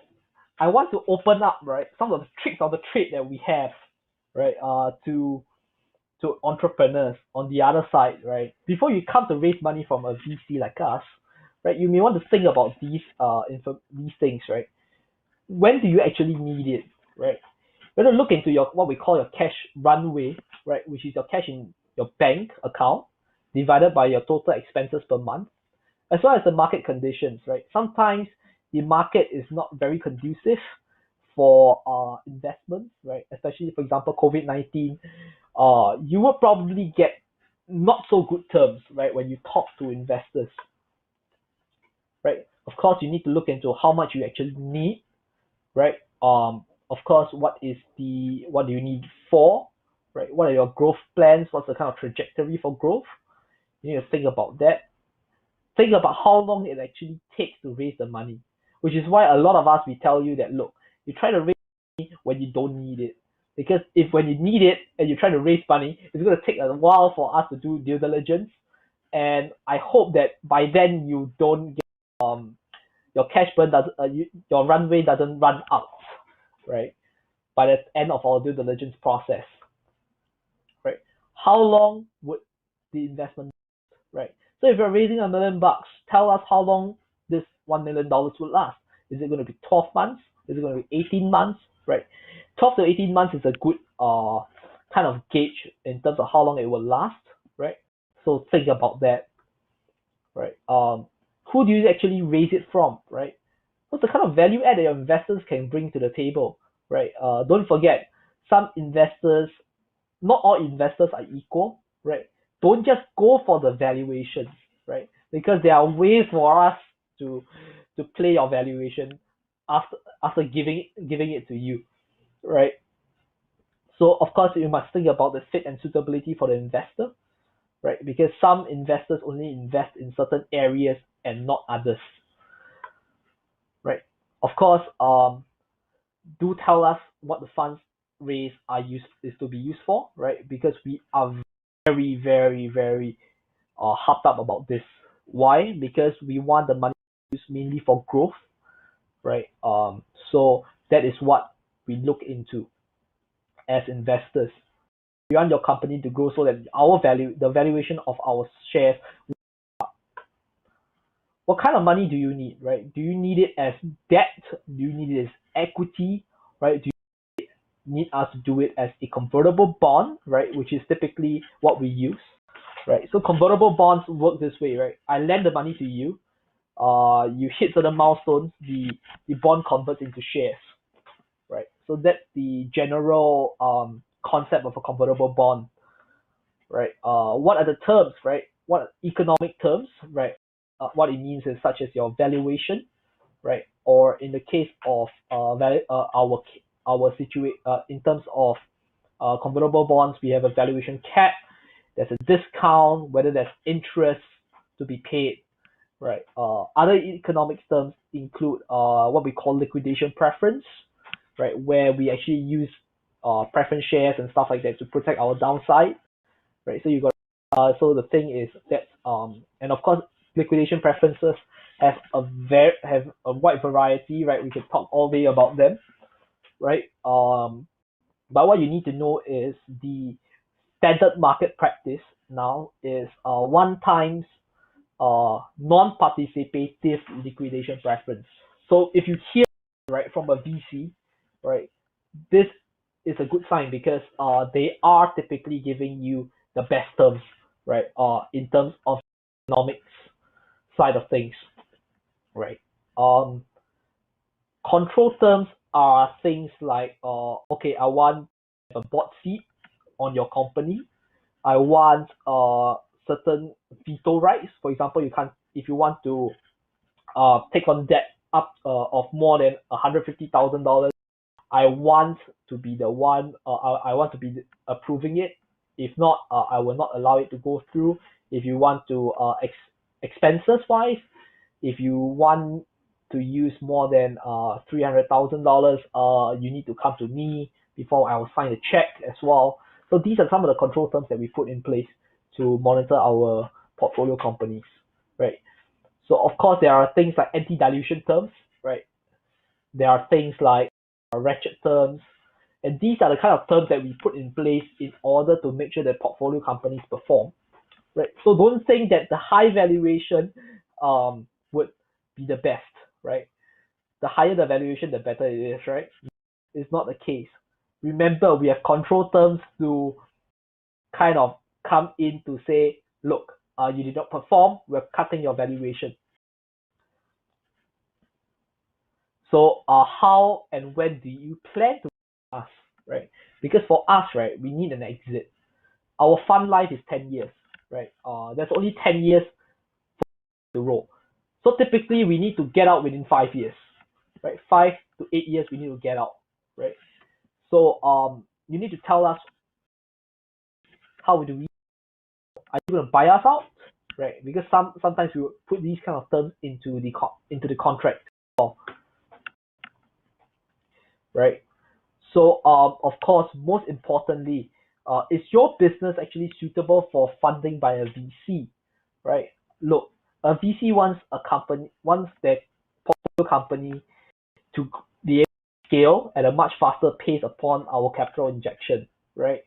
I want to open up, right, some of the tricks of the trade that we have, right, to entrepreneurs on the other side, right? Before you come to raise money from a VC like us, right, you may want to think about these things, right? When do you actually need it, right? You want to look into your what we call your cash runway, right, which is your cash in your bank account divided by your total expenses per month, as well as the market conditions, right? Sometimes the market is not very conducive for investments, right? Especially, for example, COVID-19, you will probably get not so good terms, right, when you talk to investors, right? Of course, you need to look into how much you actually need, right? Of course, what do you need for, right? What are your growth plans? What's the kind of trajectory for growth? You need to think about that. Think about how long it actually takes to raise the money, which is why a lot of us, we tell you that, look, you try to raise money when you don't need it. Because if when you need it and you try to raise money, it's going to take a while for us to do due diligence. And I hope that by then you don't get your cash burn doesn't your runway doesn't run out, right? By the end of our due diligence process, right? How long would the investment, right? So if you're raising $1 million, tell us how long this $1 million would last. Is it going to be 12 months? Is it going to be 18 months? Right? 12 to 18 months is a good kind of gauge in terms of how long it will last, right? So think about that, right? Who do you actually raise it from, right? What's the kind of value add that your investors can bring to the table, right? Don't forget, some investors, not all investors are equal, right? Don't just go for the valuation, right? Because there are ways for us to play your valuation after giving it to you, right? So of course you must think about the fit and suitability for the investor, right? Because some investors only invest in certain areas and not others, right? Of course, do tell us what the funds raised is to be used for, right? Because we are very, very, very harped up about this. Why? Because we want the money used mainly for growth, right? So that is what we look into as investors. We want your company to grow so that the valuation of our shares. What kind of money do you need, right? Do you need it as debt? Do you need it as equity, right? Do you need us to do it as a convertible bond, right? Which is typically what we use, right? So convertible bonds work this way, right? I lend the money to you. You hit certain milestones, the bond converts into shares, right? So that's the general concept of a convertible bond, right? What are the terms, right? What are economic terms, right? What it means is such as your valuation, right? Or in the case of our situation, in terms of convertible bonds, we have a valuation cap. There's a discount, whether there's interest to be paid, right? Other economic terms include what we call liquidation preference, right? Where we actually use preference shares and stuff like that to protect our downside, right? So you got so the thing is that and of course liquidation preferences have a wide variety, right? We can talk all day about them, right? But what you need to know is the standard market practice now is 1 times non-participative liquidation preference. So if you hear right from a VC, right, this is a good sign because they are typically giving you the best terms, right? In terms of economics side of things, right? Control terms are things like okay, I want a board seat on your company. I want certain veto rights. For example, you can't if you want to take on debt up of more than $150,000. I want to be the one. I want to be approving it. If not, I will not allow it to go through. If you want to expenses wise, if you want to use more than $300,000, you need to come to me before I will sign a check as well. So these are some of the control terms that we put in place to monitor our portfolio companies, right? So of course there are things like anti-dilution terms, right? There are things like ratchet terms, and these are the kind of terms that we put in place in order to make sure that portfolio companies perform. Right? So don't think that the high valuation would be the best, right? The higher the valuation, the better it is, right? It's not the case. Remember, we have control terms to kind of come in to say, look, you did not perform, we're cutting your valuation. So how and when do you plan to us, right? Because for us, right, we need an exit. Our fund life is 10 years, right? There's only 10 years to roll. So typically we need to get out within 5 years, right? 5 to 8 years we need to get out, right? So you need to tell us how do we are you going to buy us out, right? Because sometimes we put these kind of terms into the contract, right? So of course, most importantly, is your business actually suitable for funding by a VC, right? Look, a VC wants that portfolio company to be able to scale at a much faster pace upon our capital injection, right?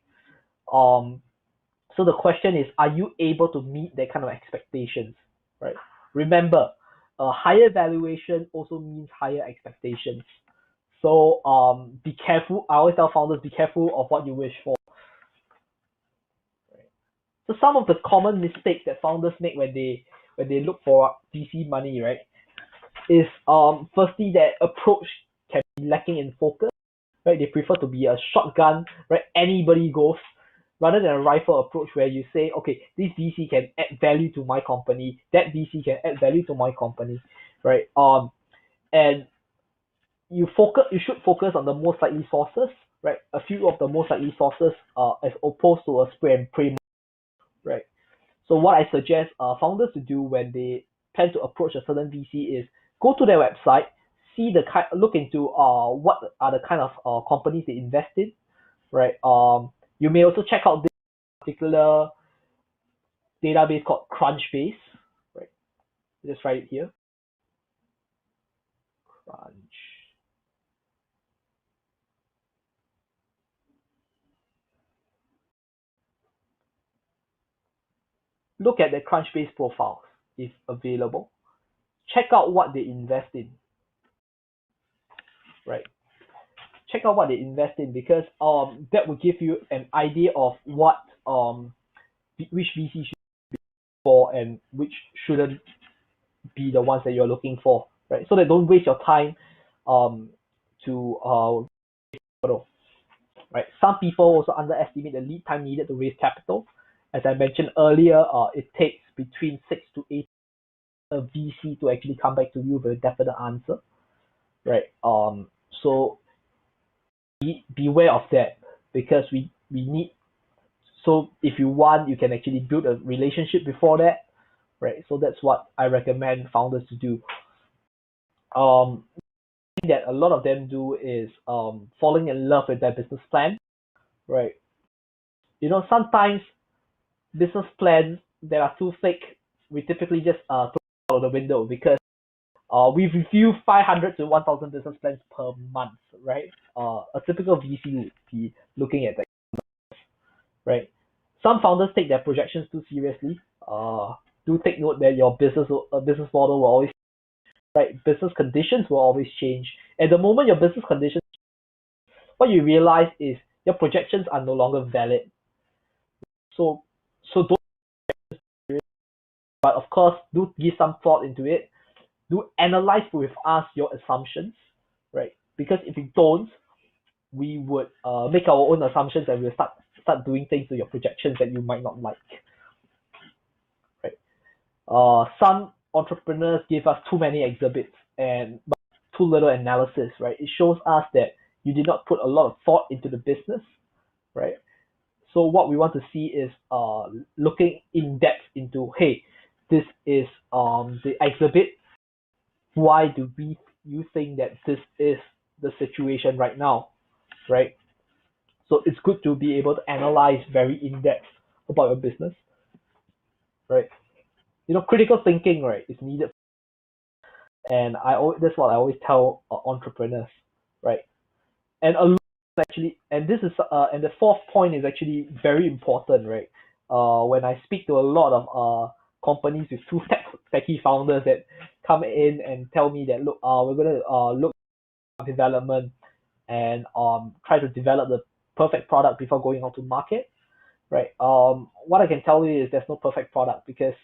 So the question is, are you able to meet that kind of expectations, right? Remember, a higher valuation also means higher expectations. So be careful. I always tell founders, be careful of what you wish for. So some of the common mistakes that founders make when they look for VC money, right, is firstly that approach can be lacking in focus, right? They prefer to be a shotgun, right? Anybody goes, rather than a rifle approach where you say, okay, this VC can add value to my company, that VC can add value to my company, right? And you should focus on the most likely sources, right? A few of the most likely sources, as opposed to a spray and pray, right? So what I suggest founders to do when they plan to approach a certain VC is go to their website, look into what are the kind of companies they invest in, right? You may also check out this particular database called Crunchbase, right? Just write it here. Crunch. Look at the Crunchbase profiles if available. Check out what they invest in, right? Check out what they invest in, because that will give you an idea of what which VC should be for and which shouldn't be the ones that you're looking for, right? So that don't waste your time to right? Some people also underestimate the lead time needed to raise capital. As I mentioned earlier, it takes between 6 to 8 a VC to actually come back to you with a definite answer, right? So beware of that, because we need. So if you want, you can actually build a relationship before that, right? So that's what I recommend founders to do. That a lot of them do is falling in love with their business plan, right? Sometimes business plans that are too thick, we typically just throw out of the window, because we review 500 to 1,000 business plans per month, right? A typical VC would be looking at that, right? Some founders take their projections too seriously. Do take note that your business model will always, right? Business conditions will always change. At the moment, your business conditions, what you realize is your projections are no longer valid. So don't, but of course, do give some thought into it. Do analyze with us your assumptions, right? Because if you don't, we would make our own assumptions and we'll start doing things to your projections that you might not like, right? Some entrepreneurs give us too many exhibits and too little analysis, right? It shows us that you did not put a lot of thought into the business, right? So what we want to see is looking in depth into, hey, this is the exhibit. Why do you think that this is the situation right now, right? So it's good to be able to analyze very in depth about your business, right? Critical thinking, right, is needed And that's what I always tell entrepreneurs, right? And a lot actually, and this is and the fourth point is actually very important, right? When I speak to a lot of companies with two techie founders that come in and tell me that, look, we're gonna look at development and try to develop the perfect product before going out to market, right? What I can tell you is there's no perfect product because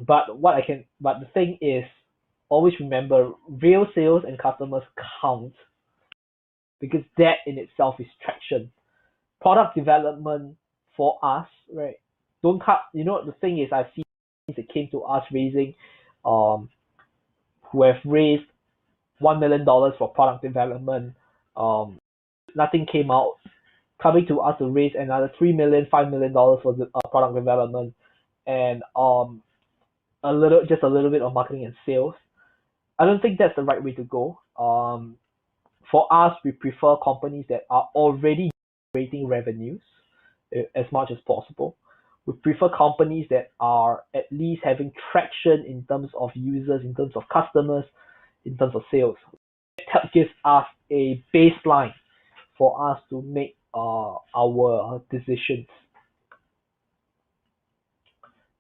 but the thing is, always remember, real sales and customers count, because that in itself is traction. Product development for us, right? Don't cut. You know, the thing is, I've seen that came to us raising, um, who have raised $1 million for product development. Nothing came out. Coming to us to raise another 3 million, $5 million for the product development, and just a little bit of marketing and sales. I don't think that's the right way to go. For us, we prefer companies that are already generating revenues as much as possible. We prefer companies that are at least having traction in terms of users, in terms of customers, in terms of sales. That gives us a baseline for us to make our decisions,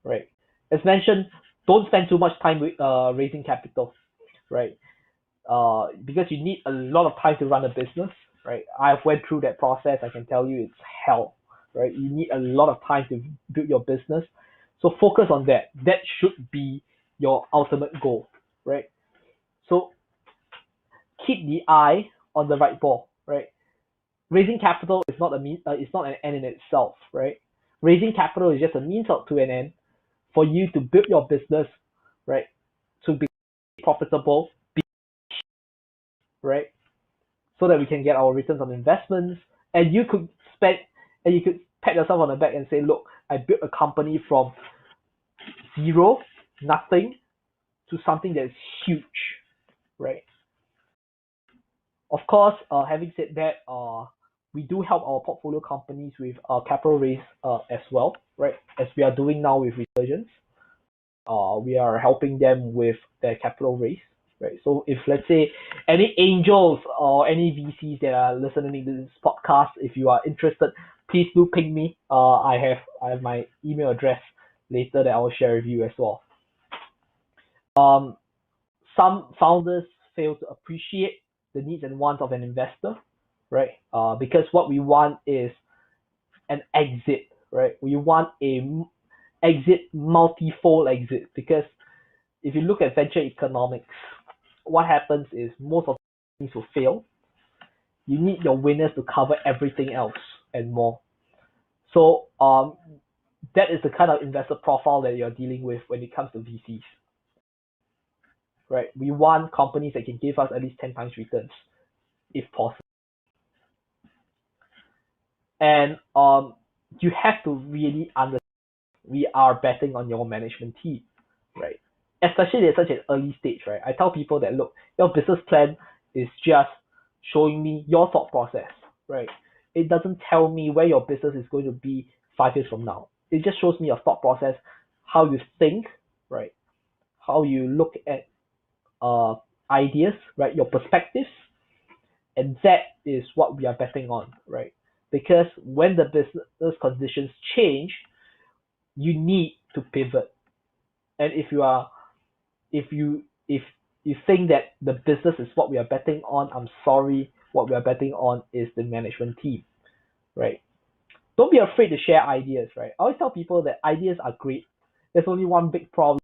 right? As mentioned, don't spend too much time with raising capital, right? Because you need a lot of time to run a business, right? I've went through that process. I can tell you it's hell, right? You need a lot of time to build your business. So focus on that. That should be your ultimate goal, right? So keep the eye on the right ball, right? Raising capital is not it's not an end in itself, right? Raising capital is just a means to an end for you to build your business, right? To be profitable, right? So that we can get our returns on investments, and you could pat yourself on the back and say, look, I built a company from zero, nothing, to something that's huge, right? Of course, having said that, we do help our portfolio companies with capital raise as well, right? As we are doing now with Resurgence, we are helping them with their capital raise, right? So if, let's say, any angels or any VCs that are listening to this podcast, if you are interested, please do ping me. I have my email address later that I will share with you as well. Um, some founders fail to appreciate the needs and wants of an investor, right? Because what we want is an exit, right? We want exit, multi-fold exit, because if you look at venture economics, what happens is most of the things will fail. You need your winners to cover everything else and more. So that is the kind of investor profile that you're dealing with when it comes to VCs, right? We want companies that can give us at least 10 times returns, if possible. And you have to really understand we are betting on your management team, right? Especially at such an early stage, right? I tell people that, look, your business plan is just showing me your thought process, right? It doesn't tell me where your business is going to be 5 years from now. It just shows me your thought process, how you think, right? How you look at ideas, right? Your perspectives, and that is what we are betting on, right? Because when the business conditions change, you need to pivot. And if you think that the business is what we are betting on, I'm sorry, what we are betting on is the management team, right? Don't be afraid to share ideas, right? I always tell people that ideas are great. There's only one big problem.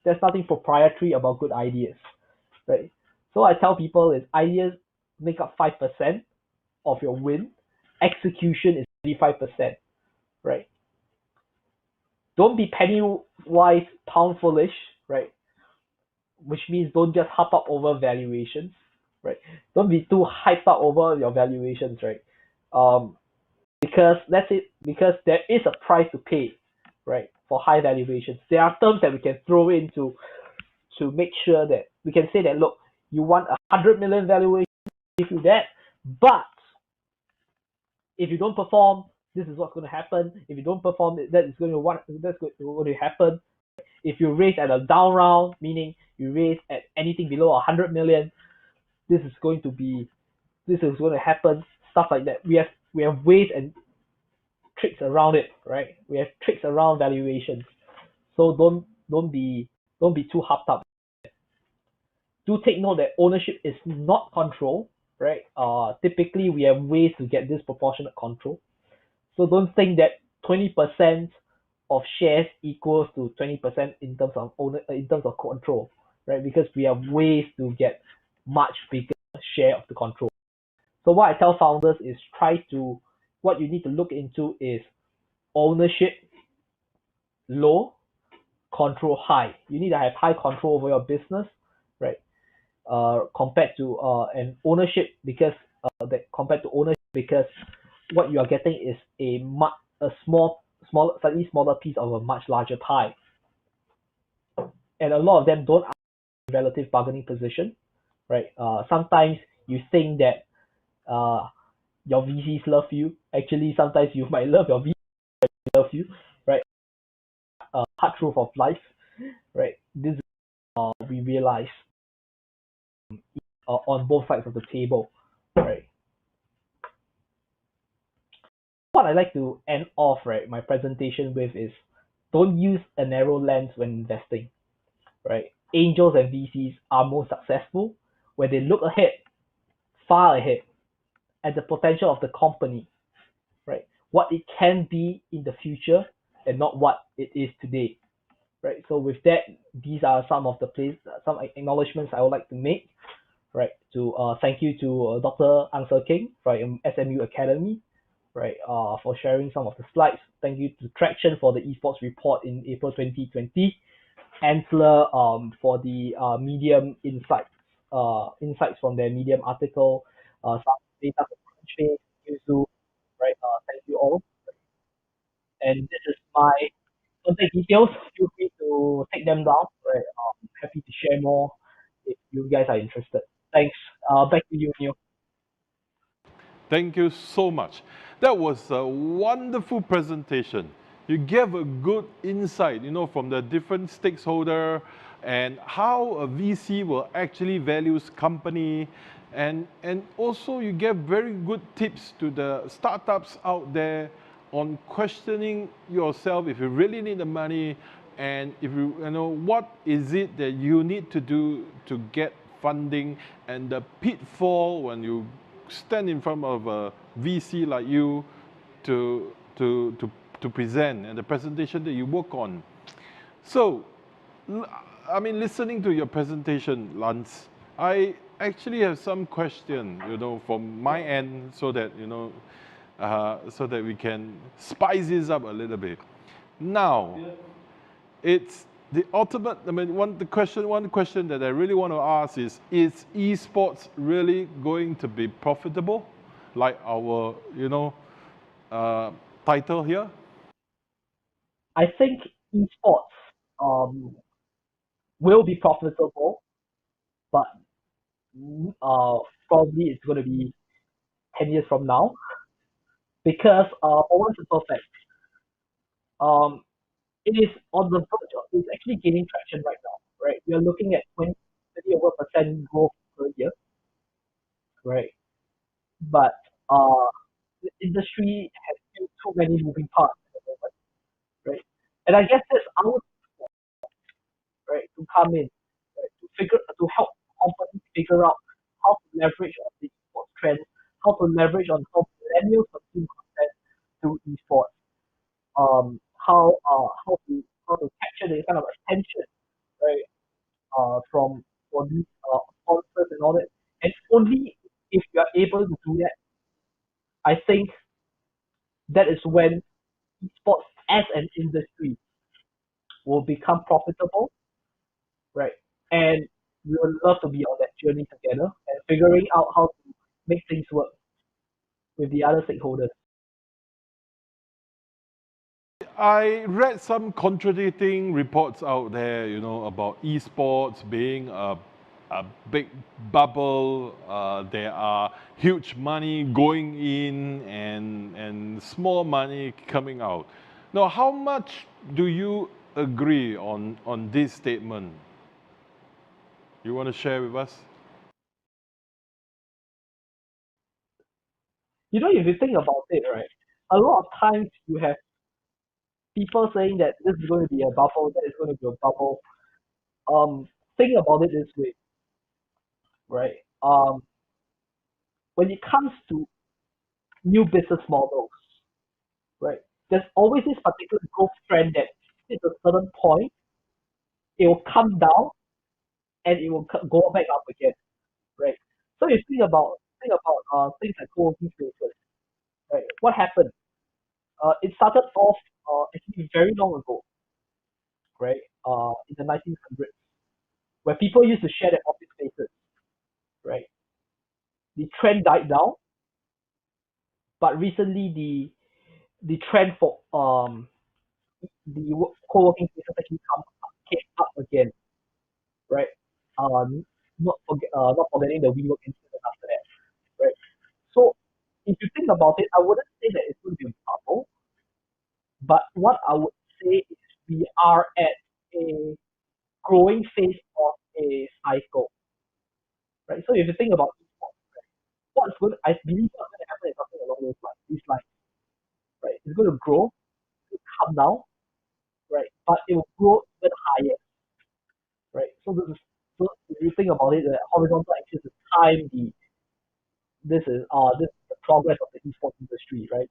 There's nothing proprietary about good ideas, right? So I tell people is ideas make up 5% of your win. Execution is 35%, right? Don't be penny wise, pound foolish, right? Which means don't just hop up over valuations, right? Don't be too hyped up over your valuations, right? Because that's it. Because there is a price to pay, right, for high valuations. There are terms that we can throw into to make sure that we can say that, look, you want 100 million valuation, give you that, but if you don't perform, this is what's going to happen. If you don't perform, that's going to happen. If you raise at a down round, meaning you raise at anything below 100 million, this is going to happen, stuff like that. We have ways and tricks around it, right? We have tricks around valuations. So don't be too harped up. Do take note that ownership is not control, right? Typically we have ways to get disproportionate control. So don't think that 20% of shares equals to 20% in terms of control, right? Because we have ways to get much bigger share of the control. So what I tell founders is what you need to look into is ownership low, control high. You need to have high control over your business, right? Compared to an ownership because because what you are getting is a slightly smaller piece of a much larger pie, and a lot of them don't have relative bargaining position, right? Sometimes you think that your VCs love you. Actually, sometimes you might love your VCs love you, right? Hard truth of life, right? This we realize on both sides of the table, right? What I like to end off, right, my presentation with is don't use a narrow lens when investing, right? Angels and VCs are most successful when they look ahead, far ahead, at the potential of the company, right? What it can be in the future and not what it is today, right? So with that, these are some acknowledgements I would like to make, right? To thank you to Dr. Ansel King from SMU Academy, right? For sharing some of the slides. Thank you to Traction for the esports report in April 2020. Ansler for the Medium insights from their Medium article. Some data from Crunchbase, Newzoo, right? Thank you all. And this is my contact details. Feel free to take them down. Right? Happy to share more if you guys are interested. Thanks. Back to you, Neil. Thank you so much. That was a wonderful presentation. You gave a good insight, from the different stakeholder and how a VC will actually values company. And also you gave very good tips to the startups out there on questioning yourself if you really need the money and if what is it that you need to do to get funding and the pitfall when you stand in front of a VC like you to present and the presentation that you work on. So, listening to your presentation, Lance, I actually have some question, from my end, so that so that we can spice this up a little bit. Now, it's the ultimate. One question that I really want to ask is esports really going to be profitable, like our title here? I think esports will be profitable, but probably it's going to be 10 years from now because for one simple fact, um, it is on the verge of, it's actually gaining traction right now, right? You're looking at 20, 30 over percent growth per year, right? But the industry has still too many moving parts at the moment, right? And I guess that's our right to come in, right, to help companies figure out how to leverage on the esports trend, how to leverage on how millennials consume content through esports, how to capture the kind of attention, right, from for these sponsors and all that. And only if you are able to do that, I think that is when esports as an industry will become profitable, right? And we would love to be on that journey together and figuring out how to make things work with the other stakeholders. I read some contradicting reports out there, about esports being a big bubble. There are huge money going in and small money coming out. Now, how much do you agree on this statement? You want to share with us? If you think about it, right, a lot of times you have people saying that this is going to be a bubble, that is going to be a bubble. Think about it this way, right? When it comes to new business models, right, there's always this particular growth trend that at a certain point it will come down and it will go back up again, right? So you think about things like co-working spaces, right? What happened? It started off actually very long ago, right? In the 1900s, where people used to share their office spaces, right? The trend died down, but recently the trend for co-working spaces actually came up again, right? Not forgetting the WeWork incident after that, right? So if you think about it, I wouldn't say that it's going to be a bubble, but what I would say is we are at a growing phase of a cycle, right? So if you think about esports, I believe what's going to happen is something along those lines. These lines, right? It's going to grow, it's come down, right? But it will grow even higher, right? So if you think about it, the horizontal axis is time. This is the progress of the esports industry, right?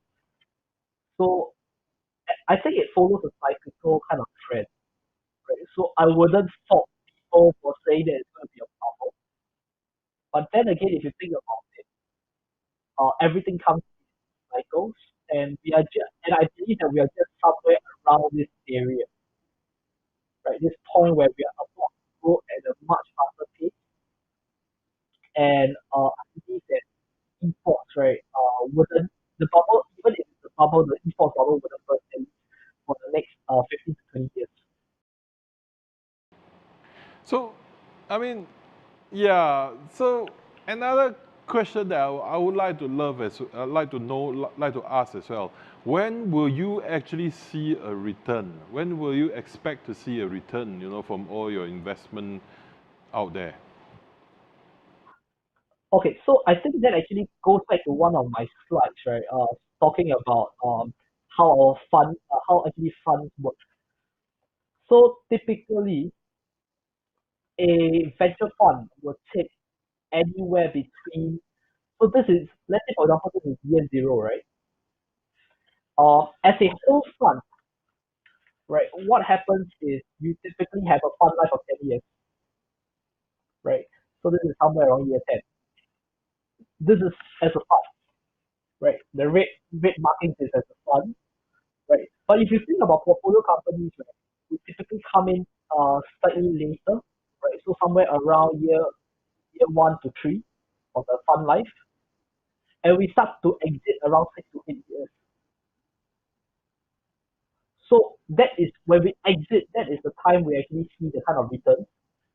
So I think it follows a cyclical kind of trend, right? So I wouldn't fault people for saying that it's going to be a bubble. But then again, if you think about it, everything comes in cycles, and I believe that we are just somewhere around this area, right? This point where we are about to grow at a much faster pace, and I believe that esports, right, wouldn't the bubble, even if it's a bubble, the esports bubble wouldn't burst at least for the next 15 to 20 years. So, I mean, yeah. So another question that I would like to like to know, like to ask as well. When will you actually see a return? When will you expect to see a return? From all your investment out there. Okay, so I think that actually goes back to one of my slides, right? Talking about how actually funds work. So typically, a venture fund will take anywhere between. So this is, let's say for example, this is year zero, right? As a whole fund, right? What happens is you typically have a fund life of 10 years, right? So this is somewhere around year 10. This is as a fund, right? The rate marking is as a fund, right? But if you think about portfolio companies, right, we typically come in slightly later, right? So somewhere around year 1 to 3 of the fund life, and we start to exit around 6 to 8 years. So that is when we exit. That is the time we actually see the kind of return,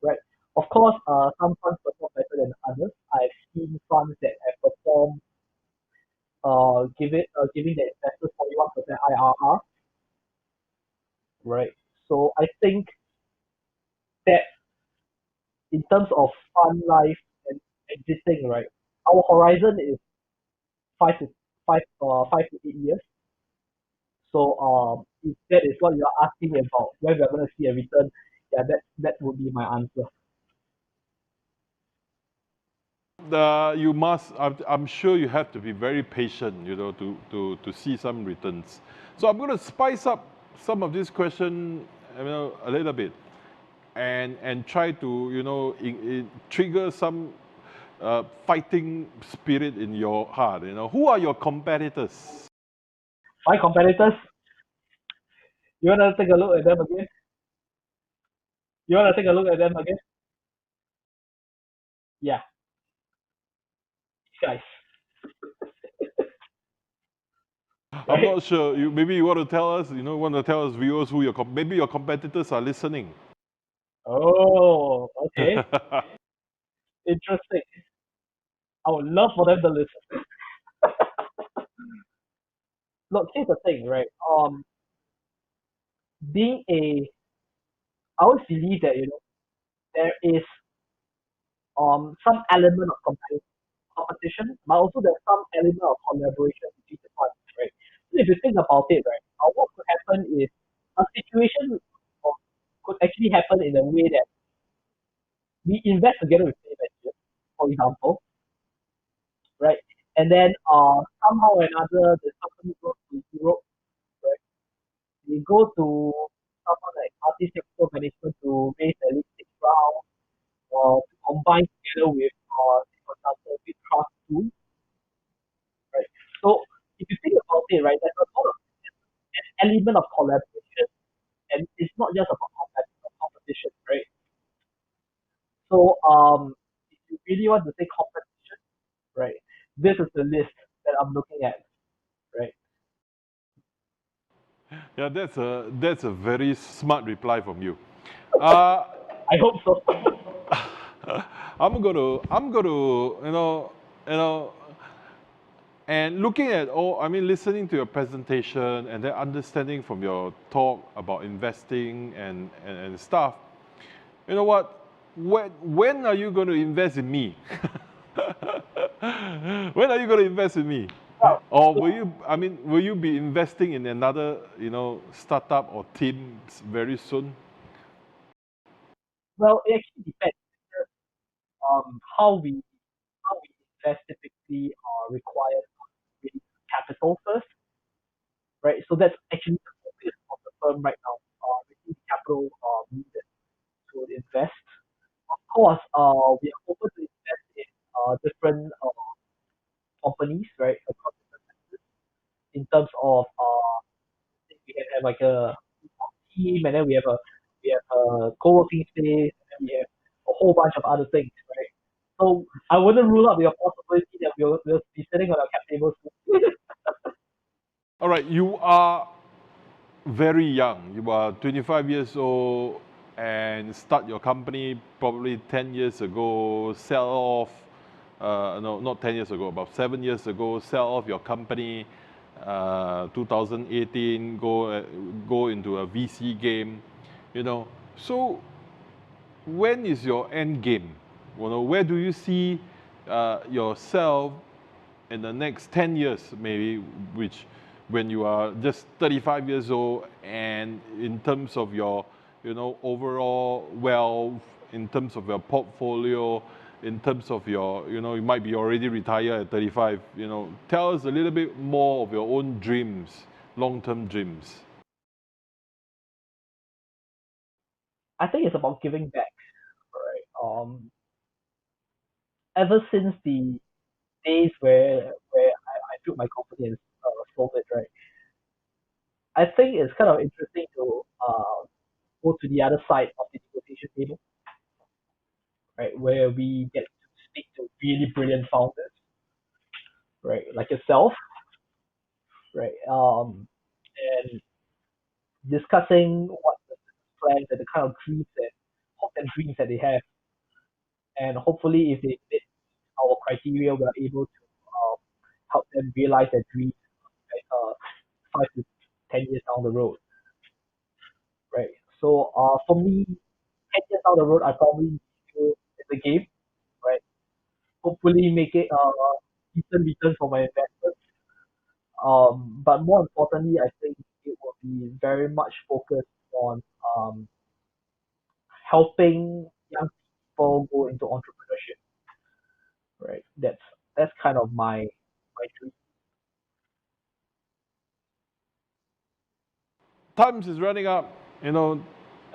right? Of course, some funds perform better than others. I've seen funds that have performed, giving the investors 41% IRR, right? So I think that in terms of fund life and exiting, right, our horizon is 5 to 8 years. So if that is what you are asking about, when we are going to see a return, yeah, that would be my answer. You must. I'm sure you have to be very patient, to see some returns. So I'm going to spice up some of this question, a little bit, and try to, trigger some fighting spirit in your heart. Who are your competitors? My competitors, you want to take a look at them again? You want to take a look at them again? Yeah, guys, I'm right? not sure. Maybe you want to tell us. Want to tell us viewers who maybe your competitors are listening. Oh, okay, interesting. I would love for them to listen. Look, here's the thing, right? Being a I always believe that there is some element of competition, but also there's some element of collaboration between the parties, right? So if you think about it, right, what could happen is a situation could actually happen in a way that we invest together with Play Ventures, for example, right? And then somehow or another, the company goes to Europe, right? They go to someone like artist capital management to raise at least six round or to combine together with, say for example, with Trust 2, right? So if you think about it, right, there's a lot of an element of collaboration, and it's not just about competition, right? So if you really want to say competition, right, this is the list that I'm looking at, right? Yeah, that's a very smart reply from you. Uh, I hope so. I'm gonna, and looking at all, I mean, listening to your presentation and then understanding from your talk about investing and stuff. You know what? When are you going to invest in me? When are you going to invest in me? Well, Or will you? I mean, will you be investing in another, startup or teams very soon? well, it actually depends. How we invest typically requires really capital first, right? So that's actually the focus of the firm right now. Raising capital needed to invest. Of course, we are open to invest in different companies, right, across different sectors in terms of we can have like a team, and then we have a co-working space, and then we have a whole bunch of other things, right? So I wouldn't rule out the possibility that we'll be sitting on our cap tables. All right, you are very young. You are 25 years old and start your company probably 10 years ago, sell off, no, not 10 years ago, about 7 years ago, sell off your company, 2018, go into a VC game, you know. So when is your end game? Where do you see yourself in the next 10 years, maybe, which when you are just 35 years old, and in terms of your, overall wealth, in terms of your portfolio, in terms of your, you might be already retired at 35, tell us a little bit more of your own dreams, long-term dreams. I think it's about giving back, right? Ever since the days where I built my company and sold it, right? I think it's kind of interesting to go to the other side of the negotiation table, right? Where we get to speak to really brilliant founders, right? Like yourself, right? And discussing what the plans and the kind of dreams and hopes and dreams that they have, and hopefully, if they fit our criteria, we are able to help them realize their dreams, right? 5 to 10 years down the road, right? So, for me, 10 years down the road, I probably still in the game, right? Hopefully, make it decent return for my investors. But more importantly, I think it will be very much focused on helping young people go into entrepreneurship, right? That's kind of my dream. Times is running up, and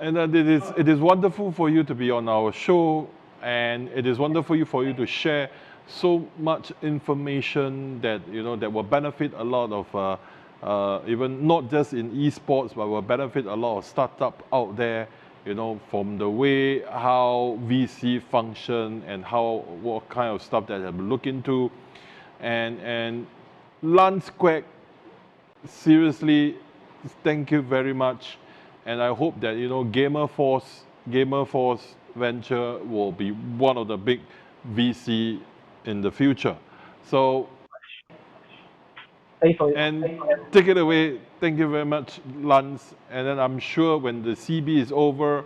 it is wonderful for you to be on our show, and it is wonderful for you to share so much information that that will benefit a lot of even not just in esports, but will benefit a lot of startup out there. From the way how VC function and how what kind of stuff that have look into, and Lance Quack, seriously, thank you very much, and I hope that Gamer Force venture will be one of the big VC in the future. So, Thanks for and thanks for having take it away. Thank you very much, Lance. And then I'm sure when the CB is over,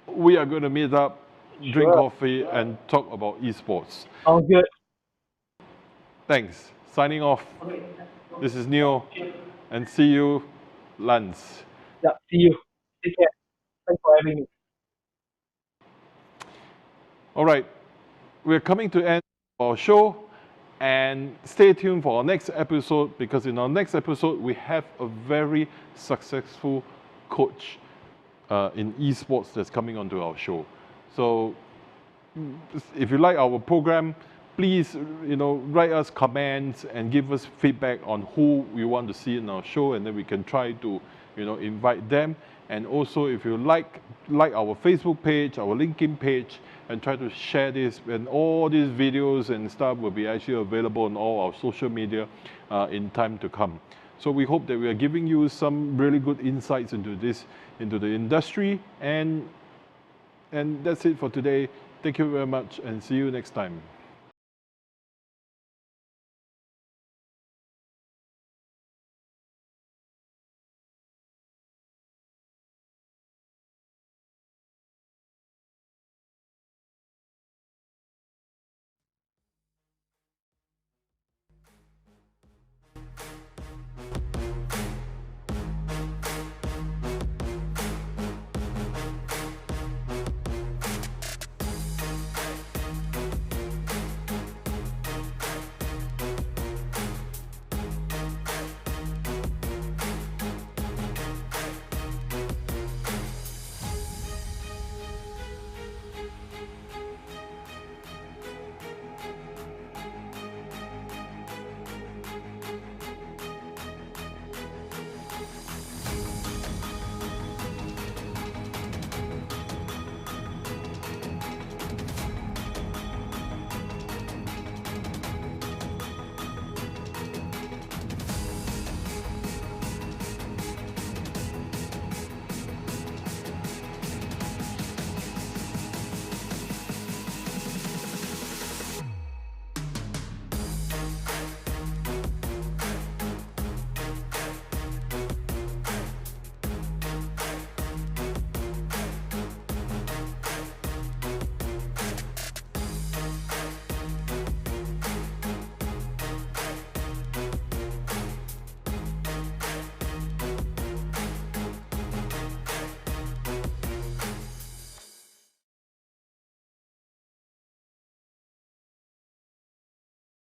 we are going to meet up, drink Sure. coffee, and talk about esports. Sounds good. Thanks. Signing off. This is Neo, and see you, Lance. Yeah, see you. Take care. Thanks for having me. All right, we're coming to end of our show, and stay tuned for our next episode, because in our next episode we have a very successful coach in esports that's coming onto our show. So if you like our program, please write us comments and give us feedback on who you want to see in our show, and then we can try to invite them. And also, if you like our Facebook page, our LinkedIn page, and try to share this, and all these videos and stuff will be actually available on all our social media in time to come. So we hope that we are giving you some really good insights into the industry, and that's it for today. Thank you very much, and see you next time.